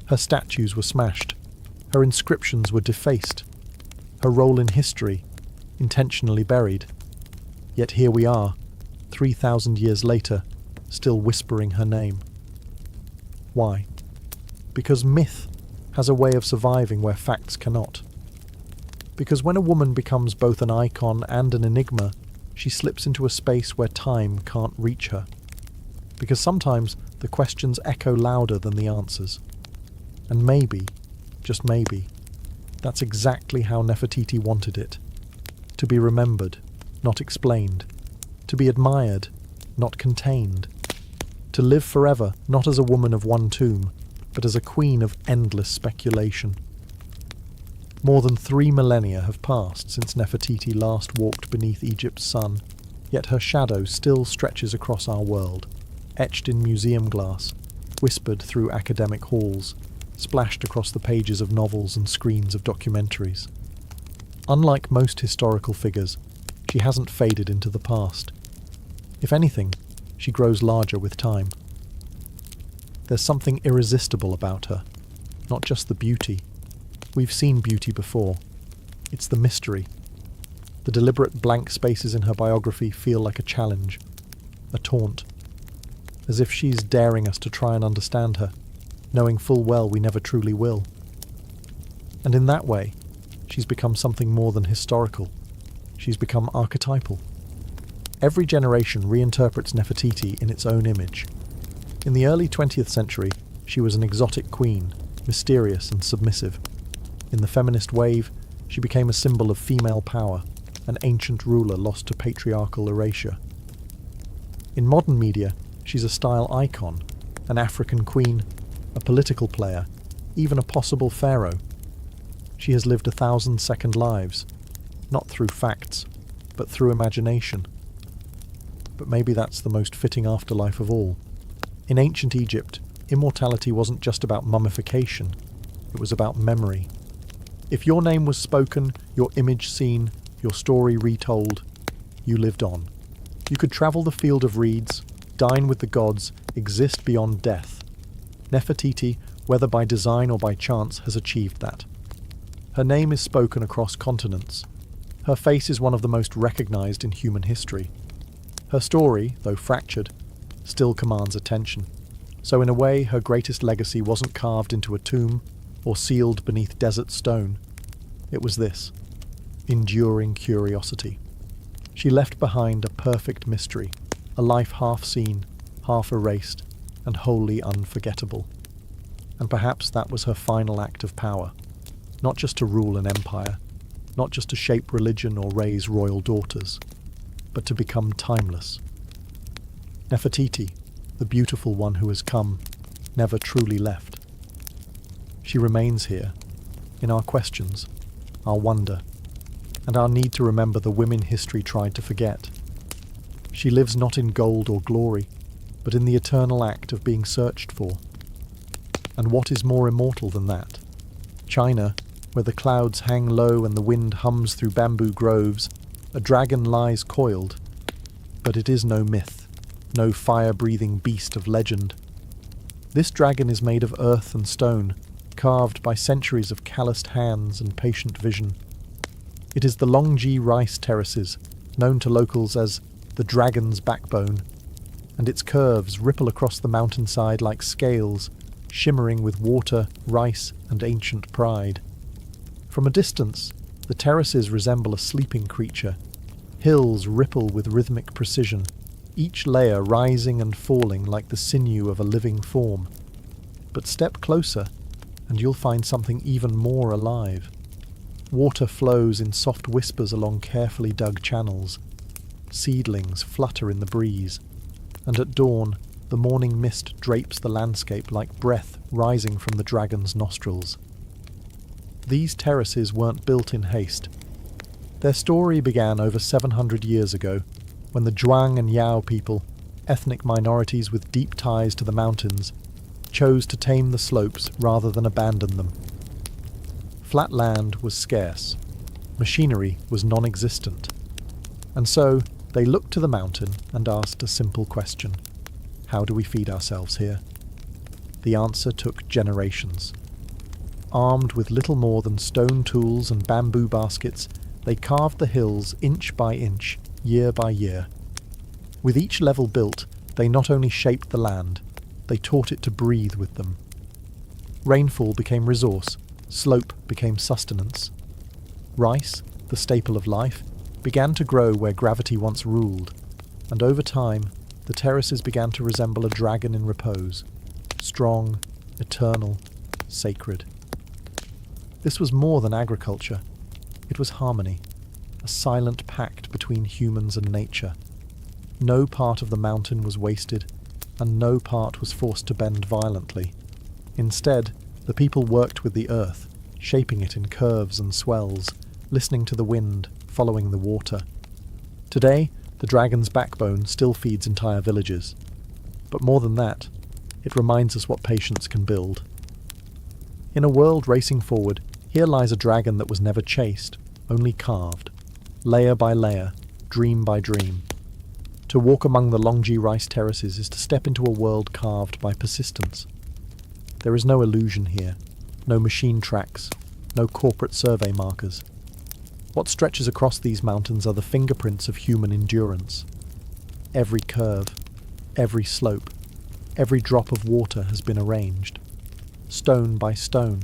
Speaker 1: Her statues were smashed. Her inscriptions were defaced. Her role in history intentionally buried. Yet here we are, 3,000 years later, still whispering her name. Why? Because myth has a way of surviving where facts cannot. Because when a woman becomes both an icon and an enigma, she slips into a space where time can't reach her. Because sometimes the questions echo louder than the answers. And maybe, just maybe, that's exactly how Nefertiti wanted it. To be remembered, not explained. To be admired, not contained. To live forever, not as a woman of one tomb, but as a queen of endless speculation. More than 3 millennia have passed since Nefertiti last walked beneath Egypt's sun, yet her shadow still stretches across our world, etched in museum glass, whispered through academic halls, splashed across the pages of novels and screens of documentaries. Unlike most historical figures, she hasn't faded into the past. If anything, she grows larger with time. There's something irresistible about her, not just the beauty. We've seen beauty before. It's the mystery. The deliberate blank spaces in her biography feel like a challenge, a taunt, as if she's daring us to try and understand her, knowing full well we never truly will. And in that way, she's become something more than historical. She's become archetypal. Every generation reinterprets Nefertiti in its own image. In the early 20th century, she was an exotic queen, mysterious and submissive. In the feminist wave, she became a symbol of female power, an ancient ruler lost to patriarchal erasure. In modern media, she's a style icon, an African queen, a political player, even a possible pharaoh. She has lived 1,000 second lives, not through facts, but through imagination. But maybe that's the most fitting afterlife of all. In ancient Egypt, immortality wasn't just about mummification, it was about memory. If your name was spoken, your image seen, your story retold, you lived on. You could travel the field of reeds, dine with the gods, exist beyond death. Nefertiti, whether by design or by chance, has achieved that. Her name is spoken across continents. Her face is one of the most recognized in human history. Her story, though fractured, still commands attention. So in a way, her greatest legacy wasn't carved into a tomb or sealed beneath desert stone. It was this: enduring curiosity. She left behind a perfect mystery, a life half seen, half erased, and wholly unforgettable. And perhaps that was her final act of power, not just to rule an empire, not just to shape religion or raise royal daughters, but to become timeless. Nefertiti, the beautiful one who has come, never truly left. She remains here, in our questions, our wonder, and our need to remember the women history tried to forget. She lives not in gold or glory, but in the eternal act of being searched for. And what is more immortal than that? China, where the clouds hang low and the wind hums through bamboo groves, a dragon lies coiled. But it is no myth, no fire-breathing beast of legend. This dragon is made of earth and stone, carved by centuries of calloused hands and patient vision. It is the Longji rice terraces, known to locals as the dragon's backbone, and its curves ripple across the mountainside like scales, shimmering with water, rice, and ancient pride. From a distance, the terraces resemble a sleeping creature. Hills ripple with rhythmic precision, each layer rising and falling like the sinew of a living form. But step closer, and you'll find something even more alive. Water flows in soft whispers along carefully dug channels. Seedlings flutter in the breeze, and at dawn, the morning mist drapes the landscape like breath rising from the dragon's nostrils. These terraces weren't built in haste. Their story began over 700 years ago, when the Zhuang and Yao people, ethnic minorities with deep ties to the mountains, chose to tame the slopes rather than abandon them. Flat land was scarce. Machinery was non-existent. And so they looked to the mountain and asked a simple question: how do we feed ourselves here? The answer took generations. Armed with little more than stone tools and bamboo baskets, they carved the hills inch by inch, year by year. With each level built, they not only shaped the land, they taught it to breathe with them. Rainfall became resource, slope became sustenance. Rice, the staple of life, began to grow where gravity once ruled, and over time, the terraces began to resemble a dragon in repose, strong, eternal, sacred. This was more than agriculture. It was harmony, a silent pact between humans and nature. No part of the mountain was wasted, and no part was forced to bend violently. Instead, the people worked with the earth, shaping it in curves and swells, listening to the wind, following the water. Today, the dragon's backbone still feeds entire villages. But more than that, it reminds us what patience can build. In a world racing forward, here lies a dragon that was never chased, only carved, layer by layer, dream by dream. To walk among the Longji rice terraces is to step into a world carved by persistence. There is no illusion here, no machine tracks, no corporate survey markers. What stretches across these mountains are the fingerprints of human endurance. Every curve, every slope, every drop of water has been arranged, stone by stone,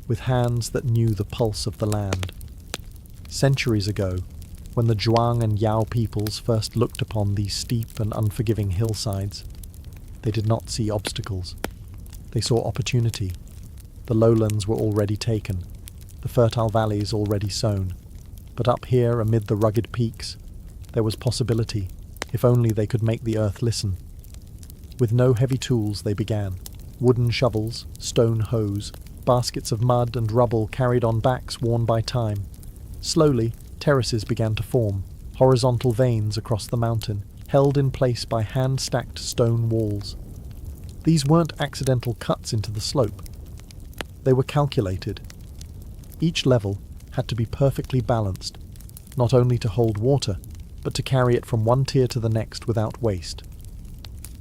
Speaker 1: with hands that knew the pulse of the land. Centuries ago, when the Zhuang and Yao peoples first looked upon these steep and unforgiving hillsides, they did not see obstacles. They saw opportunity. The lowlands were already taken, the fertile valleys already sown. But up here, amid the rugged peaks, there was possibility, if only they could make the earth listen. With no heavy tools they began. Wooden shovels, stone hoes, baskets of mud and rubble carried on backs worn by time. Slowly, terraces began to form, horizontal veins across the mountain, held in place by hand-stacked stone walls. These weren't accidental cuts into the slope. They were calculated. Each level had to be perfectly balanced, not only to hold water, but to carry it from one tier to the next without waste.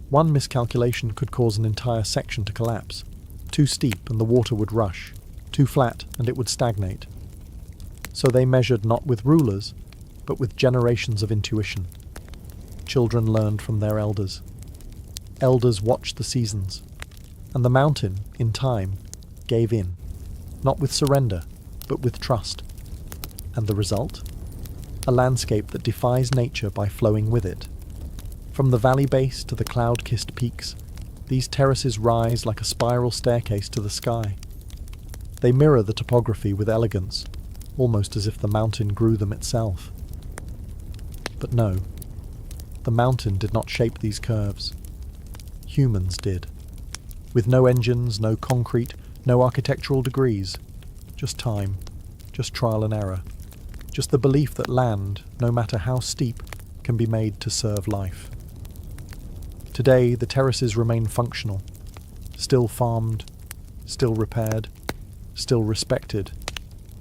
Speaker 1: One miscalculation could cause an entire section to collapse. Too steep and the water would rush, too flat and it would stagnate. So they measured not with rulers, but with generations of intuition. Children learned from their elders. Elders watched the seasons, and the mountain, in time, gave in, not with surrender, but with trust. And the result? A landscape that defies nature by flowing with it. From the valley base to the cloud-kissed peaks, these terraces rise like a spiral staircase to the sky. They mirror the topography with elegance, almost as if the mountain grew them itself. But no, the mountain did not shape these curves. Humans did. With no engines, no concrete, no architectural degrees. Just time, just trial and error, just the belief that land, no matter how steep, can be made to serve life. Today, the terraces remain functional, still farmed, still repaired, still respected.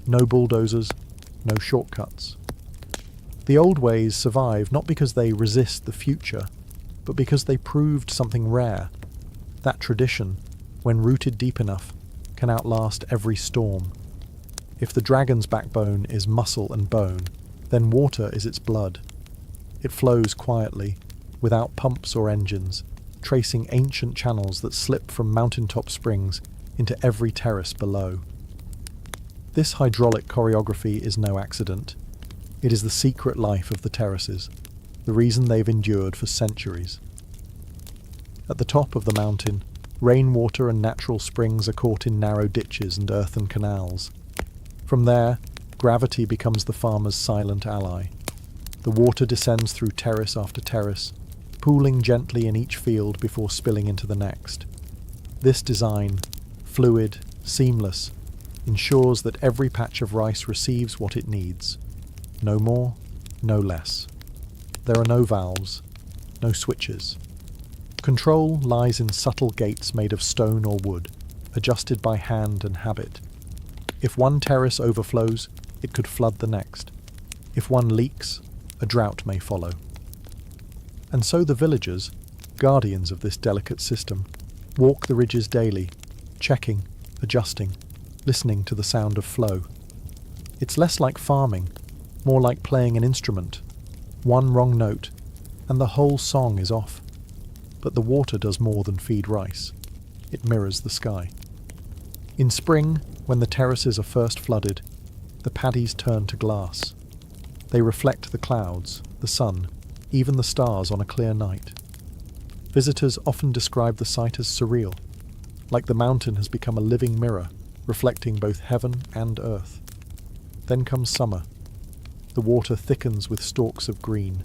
Speaker 1: No bulldozers, no shortcuts. The old ways survive not because they resist the future, but because they proved something rare. That tradition, when rooted deep enough, can outlast every storm. If the dragon's backbone is muscle and bone, then water is its blood. It flows quietly, without pumps or engines, tracing ancient channels that slip from mountaintop springs into every terrace below. This hydraulic choreography is no accident. It is the secret life of the terraces, the reason they've endured for centuries. At the top of the mountain, rainwater and natural springs are caught in narrow ditches and earthen canals. From there, gravity becomes the farmer's silent ally. The water descends through terrace after terrace, pooling gently in each field before spilling into the next. This design, fluid, seamless, ensures that every patch of rice receives what it needs. No more, no less. There are no valves, no switches. Control lies in subtle gates made of stone or wood, adjusted by hand and habit. If one terrace overflows, it could flood the next. If one leaks, a drought may follow. And so the villagers, guardians of this delicate system, walk the ridges daily, checking, adjusting, listening to the sound of flow. It's less like farming, more like playing an instrument. One wrong note, and the whole song is off. But the water does more than feed rice. It mirrors the sky. In spring, when the terraces are first flooded, the paddies turn to glass. They reflect the clouds, the sun, even the stars on a clear night. Visitors often describe the sight as surreal, like the mountain has become a living mirror, reflecting both heaven and earth. Then comes summer. The water thickens with stalks of green.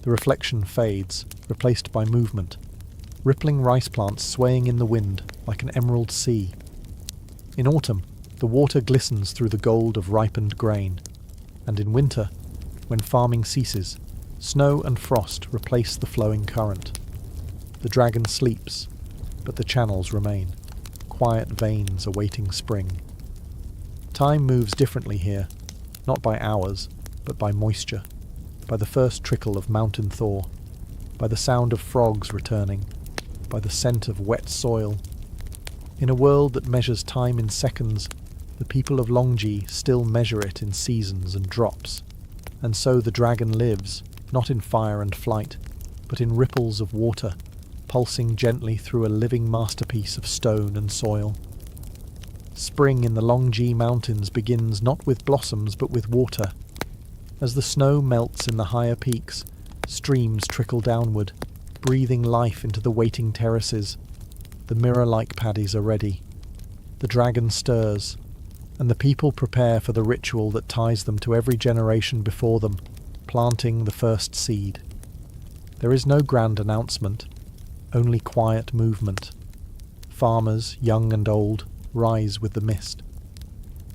Speaker 1: The reflection fades, replaced by movement, rippling rice plants swaying in the wind like an emerald sea. In autumn, the water glistens through the gold of ripened grain, and in winter, when farming ceases, snow and frost replace the flowing current. The dragon sleeps, but the channels remain, quiet veins awaiting spring. Time moves differently here, not by hours, but by moisture, by the first trickle of mountain thaw, by the sound of frogs returning, by the scent of wet soil. In a world that measures time in seconds, The people of Longji still measure it in seasons and drops, and so the dragon lives, not in fire and flight, but in ripples of water, pulsing gently through a living masterpiece of stone and soil. Spring in the Longji Mountains begins not with blossoms but with water. As the snow melts in the higher peaks, streams trickle downward, breathing life into the waiting terraces. The mirror-like paddies are ready. The dragon stirs, and the people prepare for the ritual that ties them to every generation before them, planting the first seed. There is no grand announcement, only quiet movement. Farmers, young and old, rise with the mist.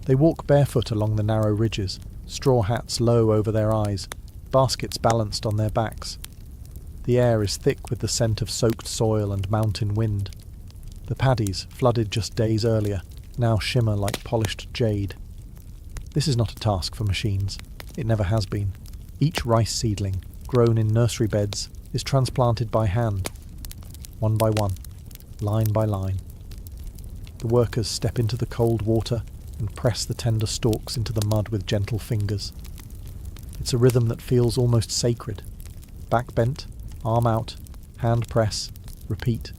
Speaker 1: They walk barefoot along the narrow ridges, straw hats low over their eyes, baskets balanced on their backs. The air is thick with the scent of soaked soil and mountain wind. The paddies, flooded just days earlier, now shimmer like polished jade. This is not a task for machines. It never has been. Each rice seedling, grown in nursery beds, is transplanted by hand, one by one, line by line. The workers step into the cold water and press the tender stalks into the mud with gentle fingers. It's a rhythm that feels almost sacred. Back bent, arm out, hand press, repeat.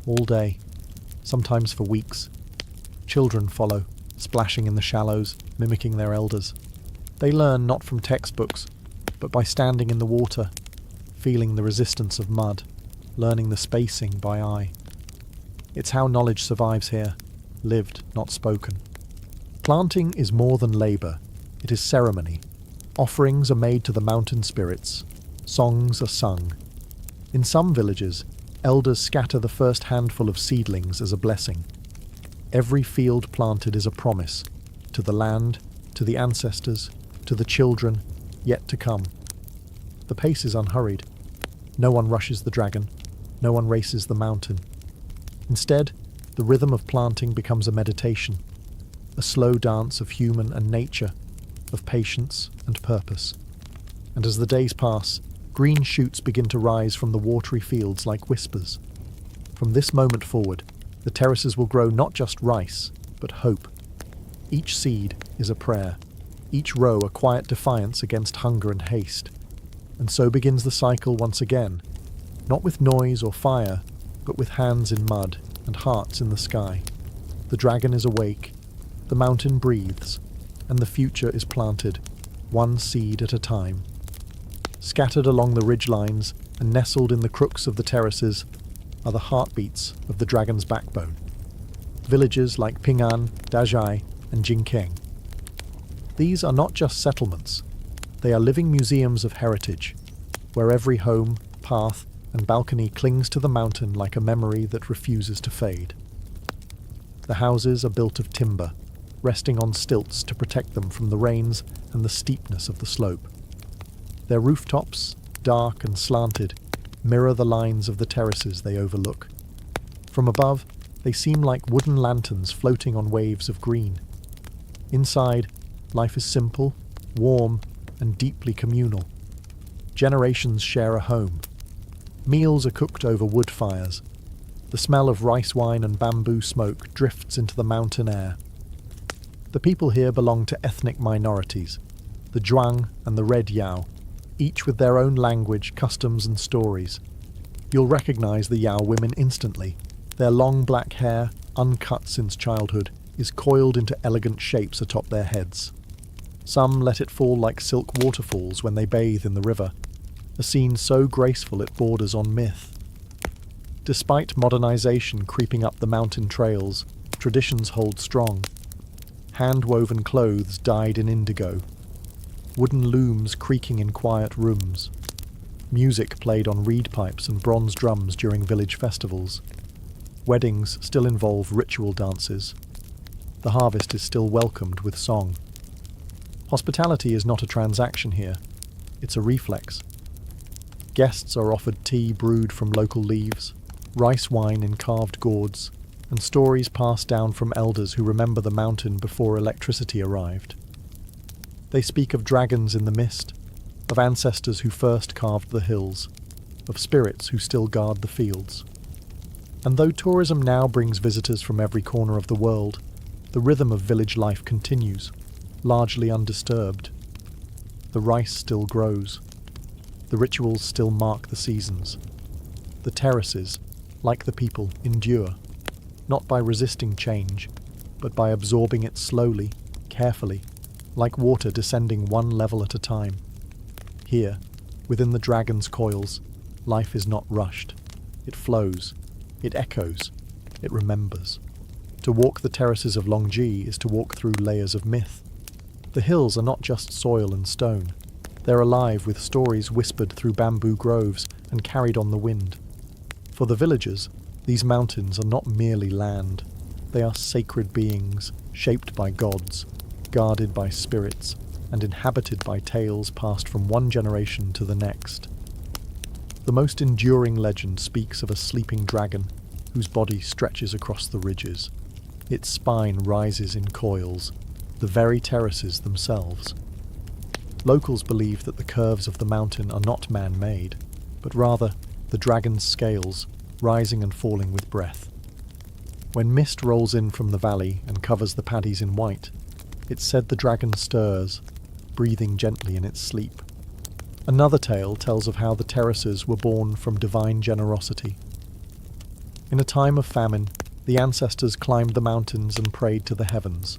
Speaker 1: All day, sometimes for weeks. Children follow, splashing in the shallows, mimicking their elders. They learn not from textbooks, but by standing in the water, feeling the resistance of mud, learning the spacing by eye. It's how knowledge survives here, lived, not spoken. Planting is more than labour. It is ceremony. Offerings are made to the mountain spirits. Songs are sung. In some villages, elders scatter the first handful of seedlings as a blessing. Every field planted is a promise, to the land, to the ancestors, to the children, yet to come. The pace is unhurried. No one rushes the dragon. No one races the mountain. Instead, the rhythm of planting becomes a meditation, a slow dance of human and nature, of patience and purpose. And as the days pass, green shoots begin to rise from the watery fields like whispers. From this moment forward, the terraces will grow not just rice, but hope. Each seed is a prayer, each row a quiet defiance against hunger and haste. And so begins the cycle once again, not with noise or fire, but with hands in mud and hearts in the sky. The dragon is awake, the mountain breathes, and the future is planted, one seed at a time. Scattered along the ridgelines and nestled in the crooks of the terraces are the heartbeats of the dragon's backbone. Villages like Ping'an, Dazhai, and Jingkeng. These are not just settlements. They are living museums of heritage, where every home, path, and balcony clings to the mountain like a memory that refuses to fade. The houses are built of timber, resting on stilts to protect them from the rains and the steepness of the slope. Their rooftops, dark and slanted, mirror the lines of the terraces they overlook. From above, they seem like wooden lanterns floating on waves of green. Inside, life is simple, warm, and deeply communal. Generations share a home. Meals are cooked over wood fires. The smell of rice wine and bamboo smoke drifts into the mountain air. The people here belong to ethnic minorities, the Zhuang and the Red Yao, each with their own language, customs and stories. You'll recognize the Yao women instantly. Their long black hair, uncut since childhood, is coiled into elegant shapes atop their heads. Some let it fall like silk waterfalls when they bathe in the river, a scene so graceful it borders on myth. Despite modernization creeping up the mountain trails, traditions hold strong. Hand-woven clothes dyed in indigo. Wooden looms creaking in quiet rooms. Music played on reed pipes and bronze drums during village festivals. Weddings still involve ritual dances. The harvest is still welcomed with song. Hospitality is not a transaction here. It's a reflex. Guests are offered tea brewed from local leaves, rice wine in carved gourds, and stories passed down from elders who remember the mountain before electricity arrived. They speak of dragons in the mist, of ancestors who first carved the hills, of spirits who still guard the fields. And though tourism now brings visitors from every corner of the world, the rhythm of village life continues, largely undisturbed. The rice still grows. The rituals still mark the seasons. The terraces, like the people, endure, not by resisting change, but by absorbing it slowly, carefully, like water descending one level at a time. Here, within the dragon's coils, life is not rushed. It flows, it echoes, it remembers. To walk the terraces of Longji is to walk through layers of myth. The hills are not just soil and stone. They're alive with stories whispered through bamboo groves and carried on the wind. For the villagers, these mountains are not merely land. They are sacred beings, shaped by gods, guarded by spirits, and inhabited by tales passed from one generation to the next. The most enduring legend speaks of a sleeping dragon whose body stretches across the ridges. Its spine rises in coils, the very terraces themselves. Locals believe that the curves of the mountain are not man-made, but rather the dragon's scales, rising and falling with breath. When mist rolls in from the valley and covers the paddies in white, it's said the dragon stirs, breathing gently in its sleep. Another tale tells of how the terraces were born from divine generosity. In a time of famine, the ancestors climbed the mountains and prayed to the heavens.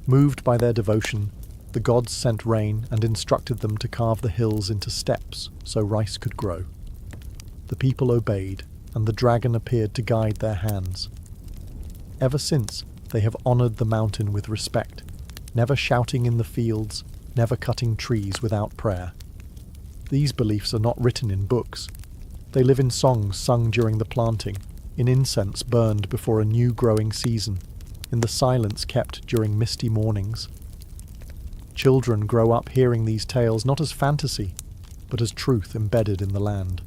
Speaker 1: Moved by their devotion, the gods sent rain and instructed them to carve the hills into steps so rice could grow. The people obeyed, and the dragon appeared to guide their hands. Ever since, they have honoured the mountain with respect, never shouting in the fields, never cutting trees without prayer. These beliefs are not written in books. They live in songs sung during the planting, in incense burned before a new growing season, in the silence kept during misty mornings. Children grow up hearing these tales not as fantasy, but as truth embedded in the land.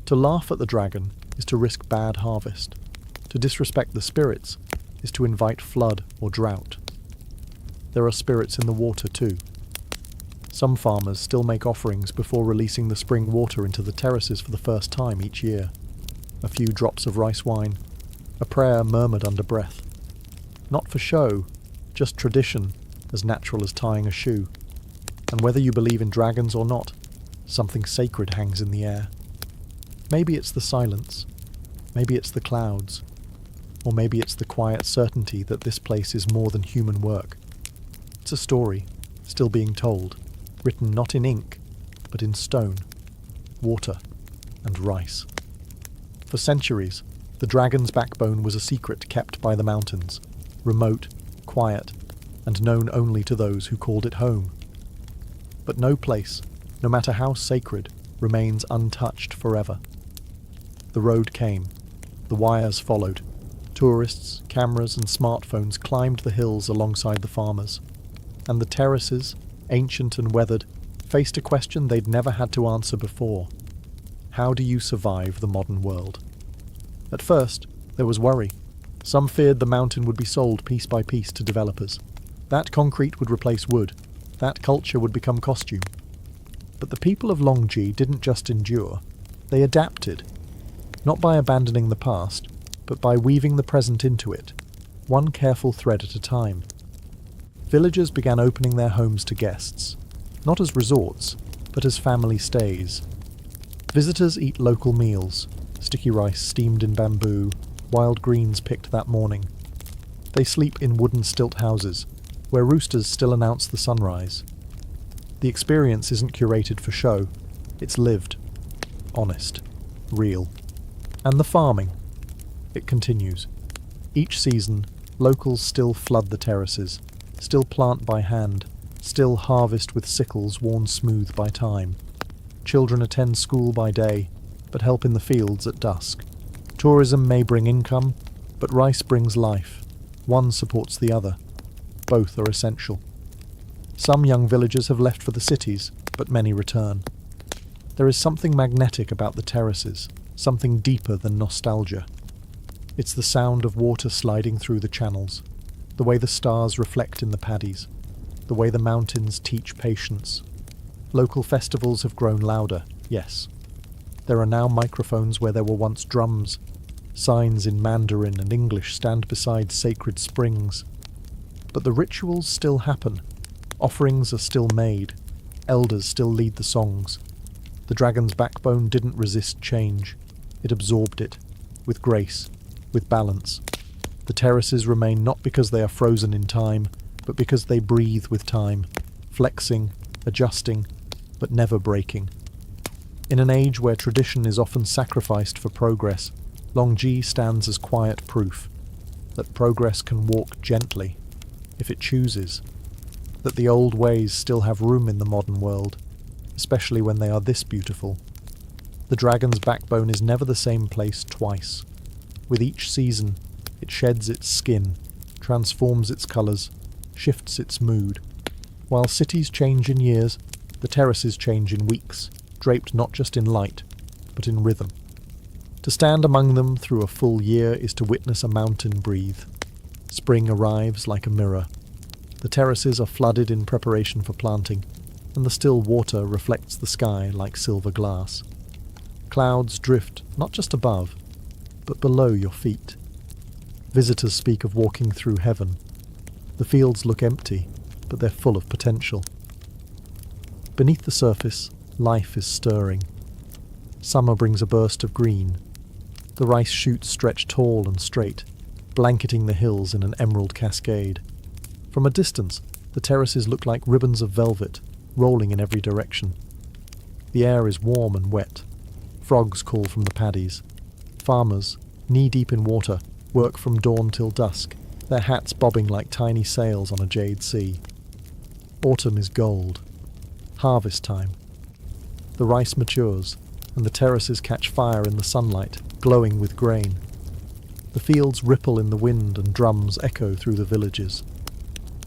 Speaker 1: To laugh at the dragon is to risk bad harvest. To disrespect the spirits is to invite flood or drought. There are spirits in the water too. Some farmers still make offerings before releasing the spring water into the terraces for the first time each year. A few drops of rice wine, a prayer murmured under breath. Not for show, just tradition, as natural as tying a shoe. And whether you believe in dragons or not, something sacred hangs in the air. Maybe it's the silence, maybe it's the clouds, or maybe it's the quiet certainty that this place is more than human work. It's a story, still being told, written not in ink, but in stone, water, and rice. For centuries, the dragon's backbone was a secret kept by the mountains, remote, quiet, and known only to those who called it home. But no place, no matter how sacred, remains untouched forever. The road came, the wires followed. Tourists, cameras, and smartphones climbed the hills alongside the farmers. And the terraces, ancient and weathered, faced a question they'd never had to answer before. How do you survive the modern world? At first, there was worry. Some feared the mountain would be sold piece by piece to developers. That concrete would replace wood. That culture would become costume. But the people of Longji didn't just endure. They adapted. Not by abandoning the past, but by weaving the present into it, one careful thread at a time. Villagers began opening their homes to guests, not as resorts, but as family stays. Visitors eat local meals, sticky rice steamed in bamboo, wild greens picked that morning. They sleep in wooden stilt houses, where roosters still announce the sunrise. The experience isn't curated for show, it's lived, honest, real. And the farming. It continues. Each season, locals still flood the terraces, still plant by hand, still harvest with sickles worn smooth by time. Children attend school by day, but help in the fields at dusk. Tourism may bring income, but rice brings life. One supports the other. Both are essential. Some young villagers have left for the cities, but many return. There is something magnetic about the terraces, something deeper than nostalgia. It's the sound of water sliding through the channels, the way the stars reflect in the paddies, the way the mountains teach patience. Local festivals have grown louder, yes. There are now microphones where there were once drums, Signs in Mandarin and English stand beside sacred springs. But the rituals still happen. Offerings are still made. Elders still lead the songs. The dragon's backbone didn't resist change. It absorbed it, with grace, with balance. The terraces remain not because they are frozen in time, but because they breathe with time, flexing, adjusting, but never breaking. In an age where tradition is often sacrificed for progress, Longji stands as quiet proof that progress can walk gently, if it chooses, that the old ways still have room in the modern world, especially when they are this beautiful. The dragon's backbone is never the same place twice. With each season, it sheds its skin, transforms its colours, shifts its mood. While cities change in years, the terraces change in weeks, draped not just in light, but in rhythm. To stand among them through a full year is to witness a mountain breathe. Spring arrives like a mirror. The terraces are flooded in preparation for planting, and the still water reflects the sky like silver glass. Clouds drift not just above, but below your feet. Visitors speak of walking through heaven. The fields look empty, but they're full of potential. Beneath the surface, life is stirring. Summer brings a burst of green. The rice shoots stretch tall and straight, blanketing the hills in an emerald cascade. From a distance, the terraces look like ribbons of velvet, rolling in every direction. The air is warm and wet. Frogs call from the paddies. Farmers, knee-deep in water, work from dawn till dusk, their hats bobbing like tiny sails on a jade sea. Autumn is gold. Harvest time. The rice matures, and the terraces catch fire in the sunlight, glowing with grain. The fields ripple in the wind and drums echo through the villages.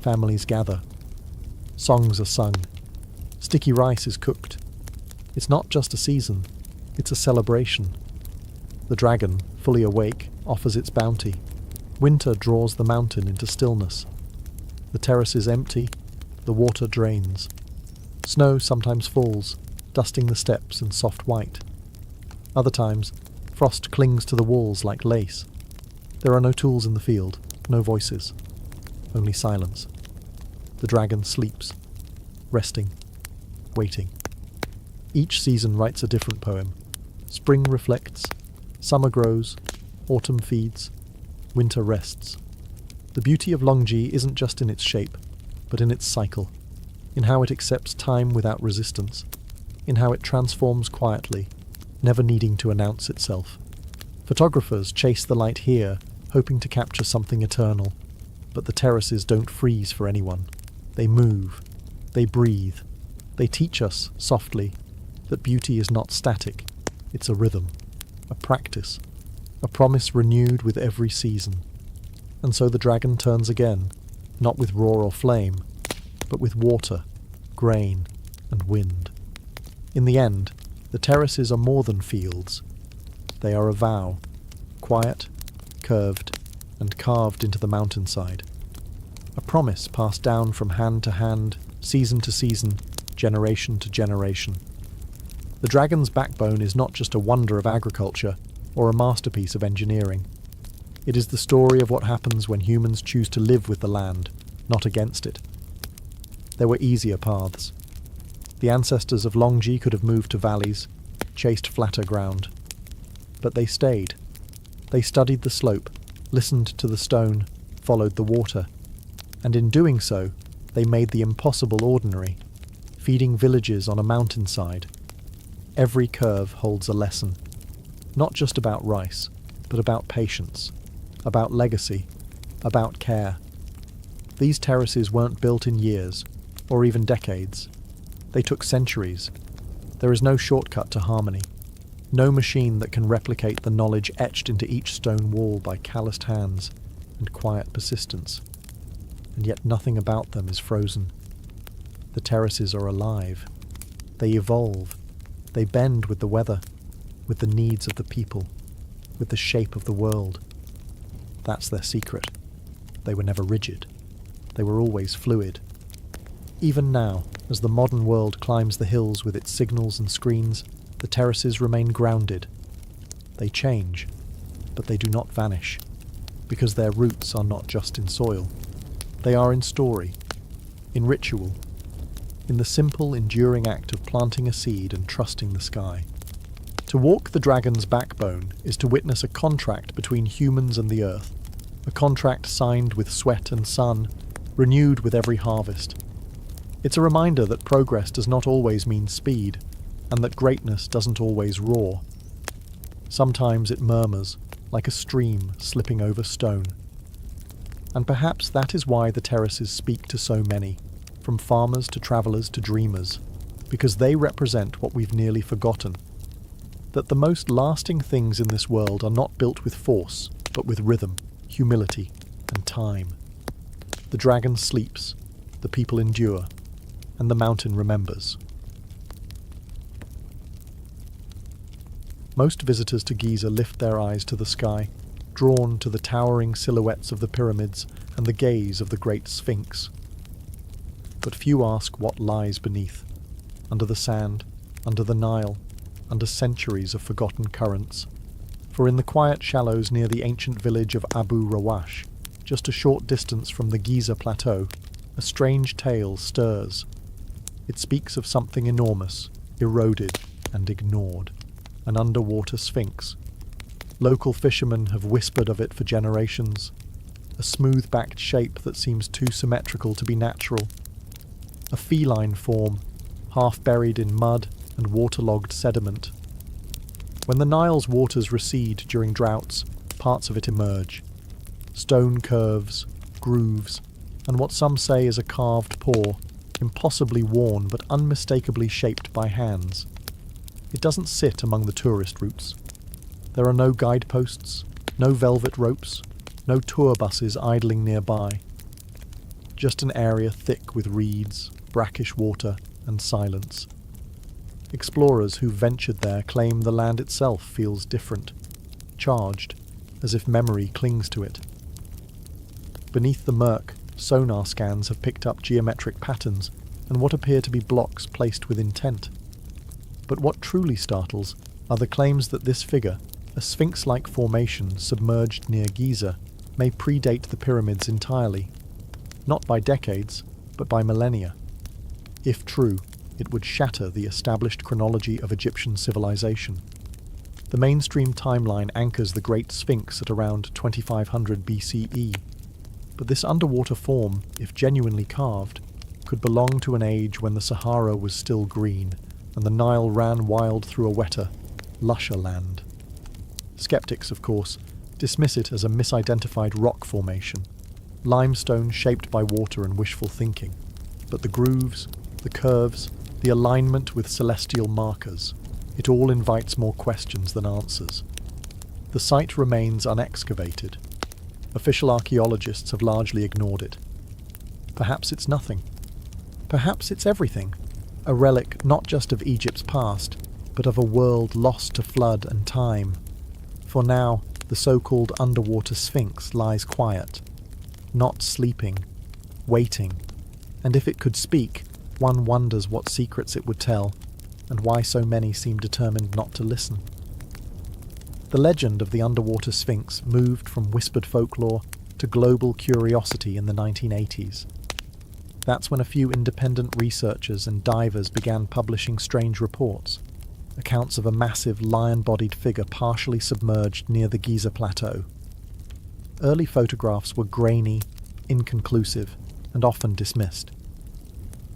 Speaker 1: Families gather. Songs are sung. Sticky rice is cooked. It's not just a season, it's a celebration. The dragon, fully awake, offers its bounty. Winter draws the mountain into stillness. The terrace is empty, the water drains. Snow sometimes falls, dusting the steps in soft white. Other times, frost clings to the walls like lace. There are no tools in the field, no voices, only silence. The dragon sleeps, resting, waiting. Each season writes a different poem. Spring reflects, summer grows, autumn feeds, winter rests. The beauty of Longji isn't just in its shape, but in its cycle, in how it accepts time without resistance, in how it transforms quietly, never needing to announce itself. Photographers chase the light here, hoping to capture something eternal, but the terraces don't freeze for anyone. They move, they breathe, they teach us, softly, that beauty is not static, it's a rhythm, a practice, a promise renewed with every season. And so the dragon turns again, not with roar or flame, but with water, grain, and wind. In the end, the terraces are more than fields. They are a vow, quiet, curved, and carved into the mountainside. A promise passed down from hand to hand, season to season, generation to generation. The dragon's backbone is not just a wonder of agriculture or a masterpiece of engineering. It is the story of what happens when humans choose to live with the land, not against it. There were easier paths. The ancestors of Longji could have moved to valleys, chased flatter ground. But they stayed. They studied the slope, listened to the stone, followed the water. And in doing so, they made the impossible ordinary, feeding villages on a mountainside. Every curve holds a lesson, not just about rice, but about patience, about legacy, about care. These terraces weren't built in years, or even decades. They took centuries. There is no shortcut to harmony, no machine that can replicate the knowledge etched into each stone wall by calloused hands and quiet persistence. And yet nothing about them is frozen. The terraces are alive. They evolve. They bend with the weather, with the needs of the people, with the shape of the world. That's their secret. They were never rigid. They were always fluid. Even now, as the modern world climbs the hills with its signals and screens, the terraces remain grounded. They change. but they do not vanish, because their roots are not just in soil. They are in story, in ritual, in the simple, enduring act of planting a seed and trusting the sky. To walk the dragon's backbone is to witness a contract between humans and the earth, a contract signed with sweat and sun, renewed with every harvest. It's a reminder that progress does not always mean speed, and that greatness doesn't always roar. Sometimes it murmurs, like a stream slipping over stone. And perhaps that is why the terraces speak to so many, from farmers to travellers to dreamers, because they represent what we've nearly forgotten. That the most lasting things in this world are not built with force, but with rhythm, humility, and time. The dragon sleeps, the people endure, and the mountain remembers. Most visitors to Giza lift their eyes to the sky, drawn to the towering silhouettes of the pyramids and the gaze of the great Sphinx. But few ask what lies beneath, under the sand, under the Nile, under centuries of forgotten currents. For in the quiet shallows near the ancient village of Abu Rawash, just a short distance from the Giza plateau, a strange tale stirs. It speaks of something enormous, eroded and ignored, an underwater sphinx. Local fishermen have whispered of it for generations, a smooth-backed shape that seems too symmetrical to be natural, a feline form, half buried in mud and waterlogged sediment. When the Nile's waters recede during droughts, parts of it emerge. Stone curves, grooves, and what some say is a carved paw, impossibly worn but unmistakably shaped by hands. It doesn't sit among the tourist routes. There are no guideposts, no velvet ropes, no tour buses idling nearby. Just an area thick with reeds, brackish water, and silence. Explorers who ventured there claim the land itself feels different, charged, as if memory clings to it. Beneath the murk, sonar scans have picked up geometric patterns and what appear to be blocks placed with intent. But what truly startles are the claims that this figure, a sphinx-like formation submerged near Giza, may predate the pyramids entirely, not by decades, but by millennia. If true, it would shatter the established chronology of Egyptian civilization. The mainstream timeline anchors the Great Sphinx at around 2500 BCE, but this underwater form, if genuinely carved, could belong to an age when the Sahara was still green and the Nile ran wild through a wetter, lusher land. Skeptics, of course, dismiss it as a misidentified rock formation, limestone shaped by water and wishful thinking, but the grooves, the curves, the alignment with celestial markers, it all invites more questions than answers. The site remains unexcavated. Official archaeologists have largely ignored it. Perhaps it's nothing. Perhaps it's everything, a relic not just of Egypt's past, but of a world lost to flood and time. For now, the so-called underwater Sphinx lies quiet, not sleeping, waiting, and if it could speak, one wonders what secrets it would tell, and why so many seem determined not to listen. The legend of the underwater Sphinx moved from whispered folklore to global curiosity in the 1980s. That's when a few independent researchers and divers began publishing strange reports, accounts of a massive lion-bodied figure partially submerged near the Giza plateau. Early photographs were grainy, inconclusive, and often dismissed.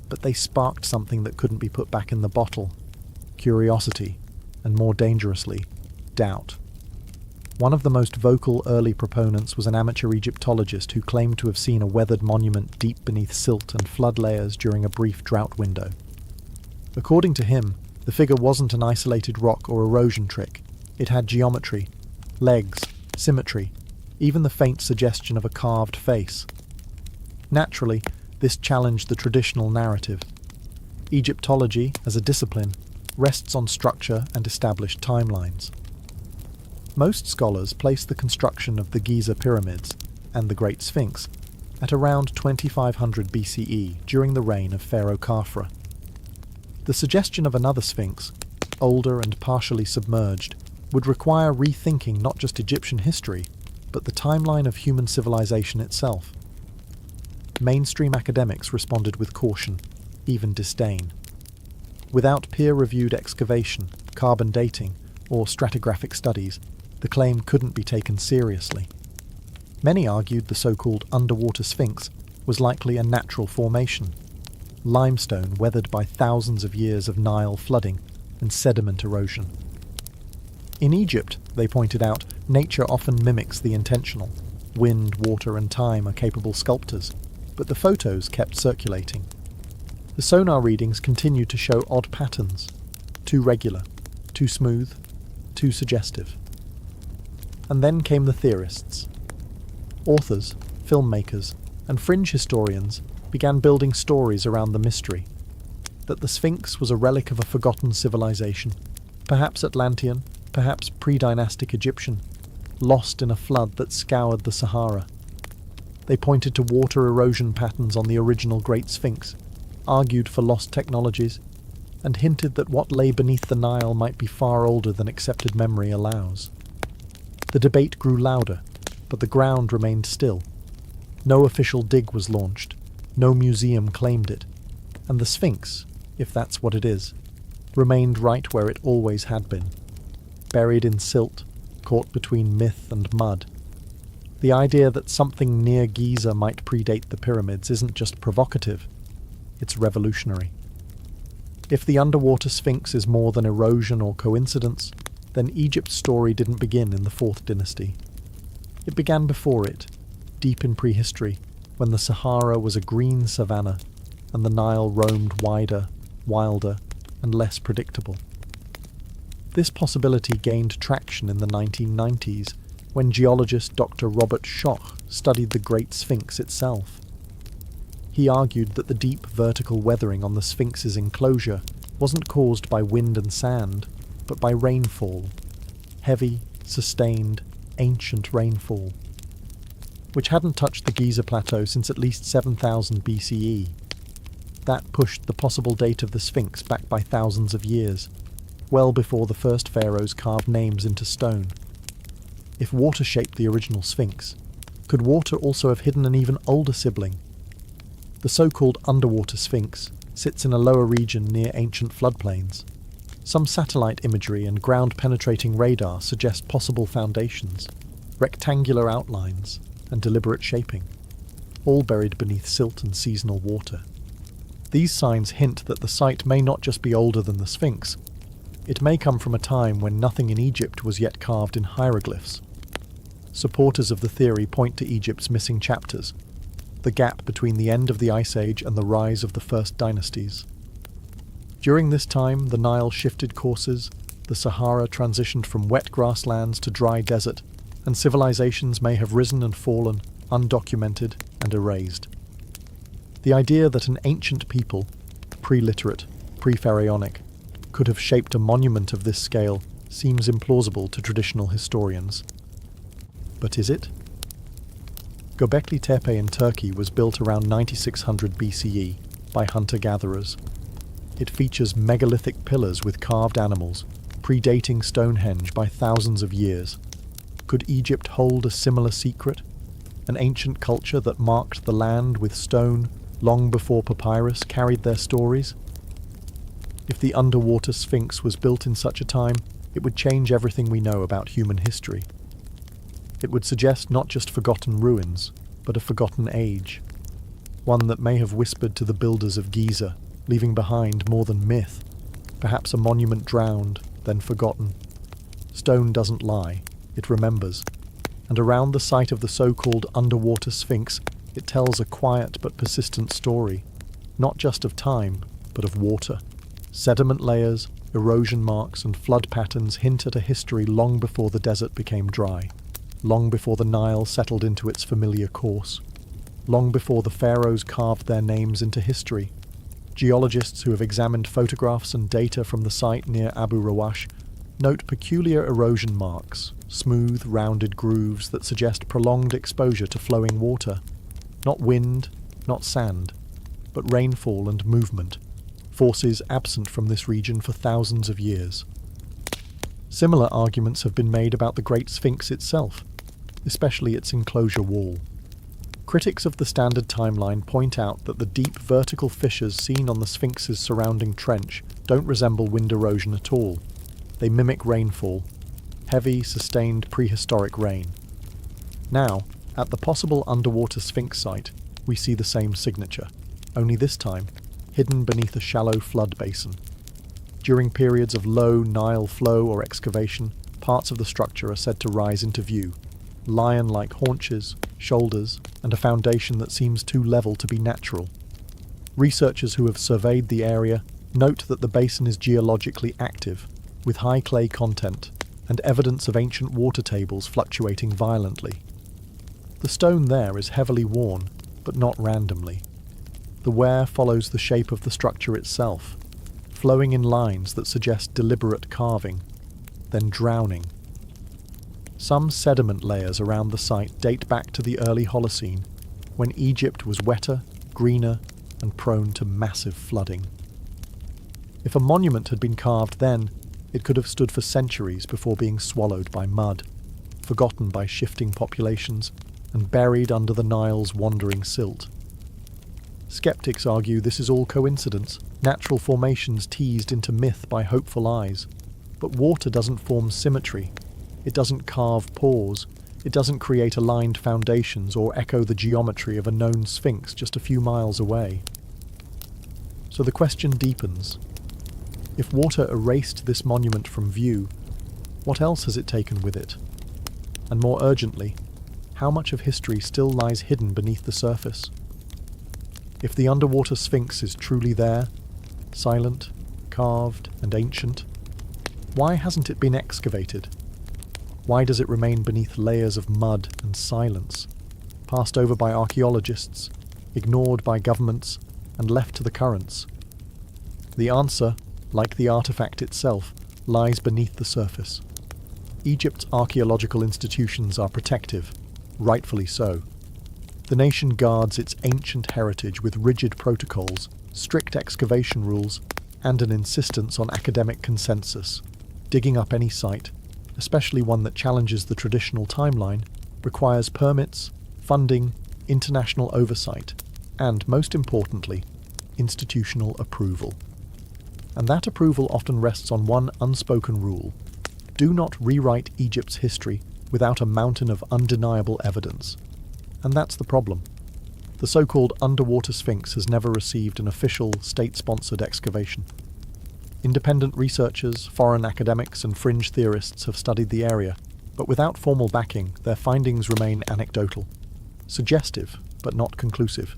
Speaker 1: But they sparked something that couldn't be put back in the bottle: curiosity, and more dangerously, doubt. One of the most vocal early proponents was an amateur Egyptologist who claimed to have seen a weathered monument deep beneath silt and flood layers during a brief drought window. According to him, the figure wasn't an isolated rock or erosion trick. It had geometry, legs, symmetry, even the faint suggestion of a carved face. Naturally, this challenged the traditional narrative. Egyptology, as a discipline, rests on structure and established timelines. Most scholars place the construction of the Giza pyramids and the Great Sphinx at around 2500 BCE during the reign of Pharaoh Khafra. The suggestion of another Sphinx, older and partially submerged, would require rethinking not just Egyptian history, but the timeline of human civilization itself. Mainstream academics responded with caution, even disdain. Without peer-reviewed excavation, carbon dating, or stratigraphic studies, the claim couldn't be taken seriously. Many argued the so-called underwater sphinx was likely a natural formation, limestone weathered by thousands of years of Nile flooding and sediment erosion. In Egypt, they pointed out, nature often mimics the intentional. Wind, water, and time are capable sculptors, but the photos kept circulating. The sonar readings continued to show odd patterns, too regular, too smooth, too suggestive. And then came the theorists. Authors, filmmakers, and fringe historians began building stories around the mystery, that the Sphinx was a relic of a forgotten civilization, perhaps Atlantean, perhaps pre-dynastic Egyptian, lost in a flood that scoured the Sahara. They pointed to water erosion patterns on the original Great Sphinx, argued for lost technologies, and hinted that what lay beneath the Nile might be far older than accepted memory allows. The debate grew louder, but the ground remained still. No official dig was launched, no museum claimed it, and the Sphinx, if that's what it is, remained right where it always had been, buried in silt, caught between myth and mud. The idea that something near Giza might predate the pyramids isn't just provocative, it's revolutionary. If the underwater Sphinx is more than erosion or coincidence, then Egypt's story didn't begin in the 4th dynasty. It began before it, deep in prehistory, when the Sahara was a green savanna and the Nile roamed wider, wilder, and less predictable. This possibility gained traction in the 1990s when geologist Dr. Robert Schoch studied the Great Sphinx itself. He argued that the deep vertical weathering on the Sphinx's enclosure wasn't caused by wind and sand, but by rainfall, heavy, sustained, ancient rainfall, which hadn't touched the Giza Plateau since at least 7000 BCE. That pushed the possible date of the Sphinx back by thousands of years, well before the first pharaohs carved names into stone. If water shaped the original Sphinx, could water also have hidden an even older sibling? The so-called underwater Sphinx sits in a lower region near ancient floodplains. Some satellite imagery and ground-penetrating radar suggest possible foundations, rectangular outlines, and deliberate shaping, all buried beneath silt and seasonal water. These signs hint that the site may not just be older than the Sphinx, it may come from a time when nothing in Egypt was yet carved in hieroglyphs. Supporters of the theory point to Egypt's missing chapters, the gap between the end of the Ice Age and the rise of the first dynasties. During this time, the Nile shifted courses, the Sahara transitioned from wet grasslands to dry desert, and civilizations may have risen and fallen, undocumented and erased. The idea that an ancient people, pre-literate, pre-pharaonic, could have shaped a monument of this scale seems implausible to traditional historians. But is it? Göbekli Tepe in Turkey was built around 9600 BCE by hunter-gatherers. It features megalithic pillars with carved animals, predating Stonehenge by thousands of years. Could Egypt hold a similar secret? An ancient culture that marked the land with stone long before papyrus carried their stories? If the underwater Sphinx was built in such a time, it would change everything we know about human history. It would suggest not just forgotten ruins, but a forgotten age, one that may have whispered to the builders of Giza, leaving behind more than myth, perhaps a monument drowned, then forgotten. Stone doesn't lie, it remembers, and around the site of the so-called underwater Sphinx, it tells a quiet but persistent story, not just of time, but of water. Sediment layers, erosion marks, and flood patterns hint at a history long before the desert became dry, long before the Nile settled into its familiar course, long before the pharaohs carved their names into history. Geologists who have examined photographs and data from the site near Abu Rawash note peculiar erosion marks, smooth, rounded grooves that suggest prolonged exposure to flowing water. Not wind, not sand, but rainfall and movement, forces absent from this region for thousands of years. Similar arguments have been made about the Great Sphinx itself, especially its enclosure wall. Critics of the standard timeline point out that the deep vertical fissures seen on the Sphinx's surrounding trench don't resemble wind erosion at all. They mimic rainfall, heavy, sustained prehistoric rain. Now, at the possible underwater Sphinx site, we see the same signature, only this time hidden beneath a shallow flood basin. During periods of low Nile flow or excavation, parts of the structure are said to rise into view, lion-like haunches, shoulders, and a foundation that seems too level to be natural. Researchers who have surveyed the area note that the basin is geologically active, with high clay content and evidence of ancient water tables fluctuating violently. The stone there is heavily worn, but not randomly. The wear follows the shape of the structure itself, flowing in lines that suggest deliberate carving, then drowning. Some sediment layers around the site date back to the early Holocene, when Egypt was wetter, greener, and prone to massive flooding. If a monument had been carved then, it could have stood for centuries before being swallowed by mud, forgotten by shifting populations, and buried under the Nile's wandering silt. Skeptics argue this is all coincidence, natural formations teased into myth by hopeful eyes. But water doesn't form symmetry. It doesn't carve pores. It doesn't create aligned foundations or echo the geometry of a known sphinx just a few miles away. So the question deepens. If water erased this monument from view, what else has it taken with it? And more urgently, how much of history still lies hidden beneath the surface? If the underwater sphinx is truly there, silent, carved, and ancient, why hasn't it been excavated? Why does it remain beneath layers of mud and silence, passed over by archaeologists, ignored by governments, and left to the currents? The answer, like the artifact itself, lies beneath the surface. Egypt's archaeological institutions are protective, rightfully so. The nation guards its ancient heritage with rigid protocols, strict excavation rules, and an insistence on academic consensus. Digging up any site, especially one that challenges the traditional timeline, requires permits, funding, international oversight, and, most importantly, institutional approval. And that approval often rests on one unspoken rule: do not rewrite Egypt's history without a mountain of undeniable evidence. And that's the problem. The so-called underwater Sphinx has never received an official, state-sponsored excavation. Independent researchers, foreign academics, and fringe theorists have studied the area, but without formal backing, their findings remain anecdotal, suggestive, but not conclusive.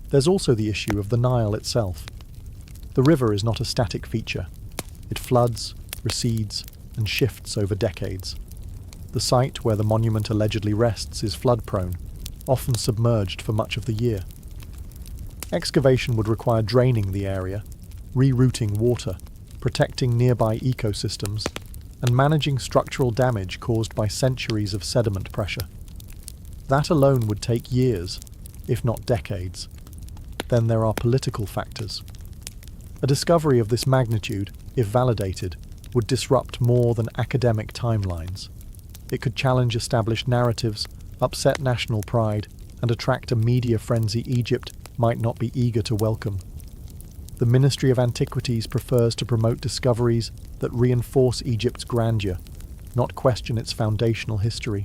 Speaker 1: There's also the issue of the Nile itself. The river is not a static feature. It floods, recedes, and shifts over decades. The site where the monument allegedly rests is flood-prone, often submerged for much of the year. Excavation would require draining the area, rerouting water, protecting nearby ecosystems, and managing structural damage caused by centuries of sediment pressure. That alone would take years, if not decades. Then there are political factors. A discovery of this magnitude, if validated, would disrupt more than academic timelines. It could challenge established narratives, upset national pride, and attract a media frenzy Egypt might not be eager to welcome. The Ministry of Antiquities prefers to promote discoveries that reinforce Egypt's grandeur, not question its foundational history.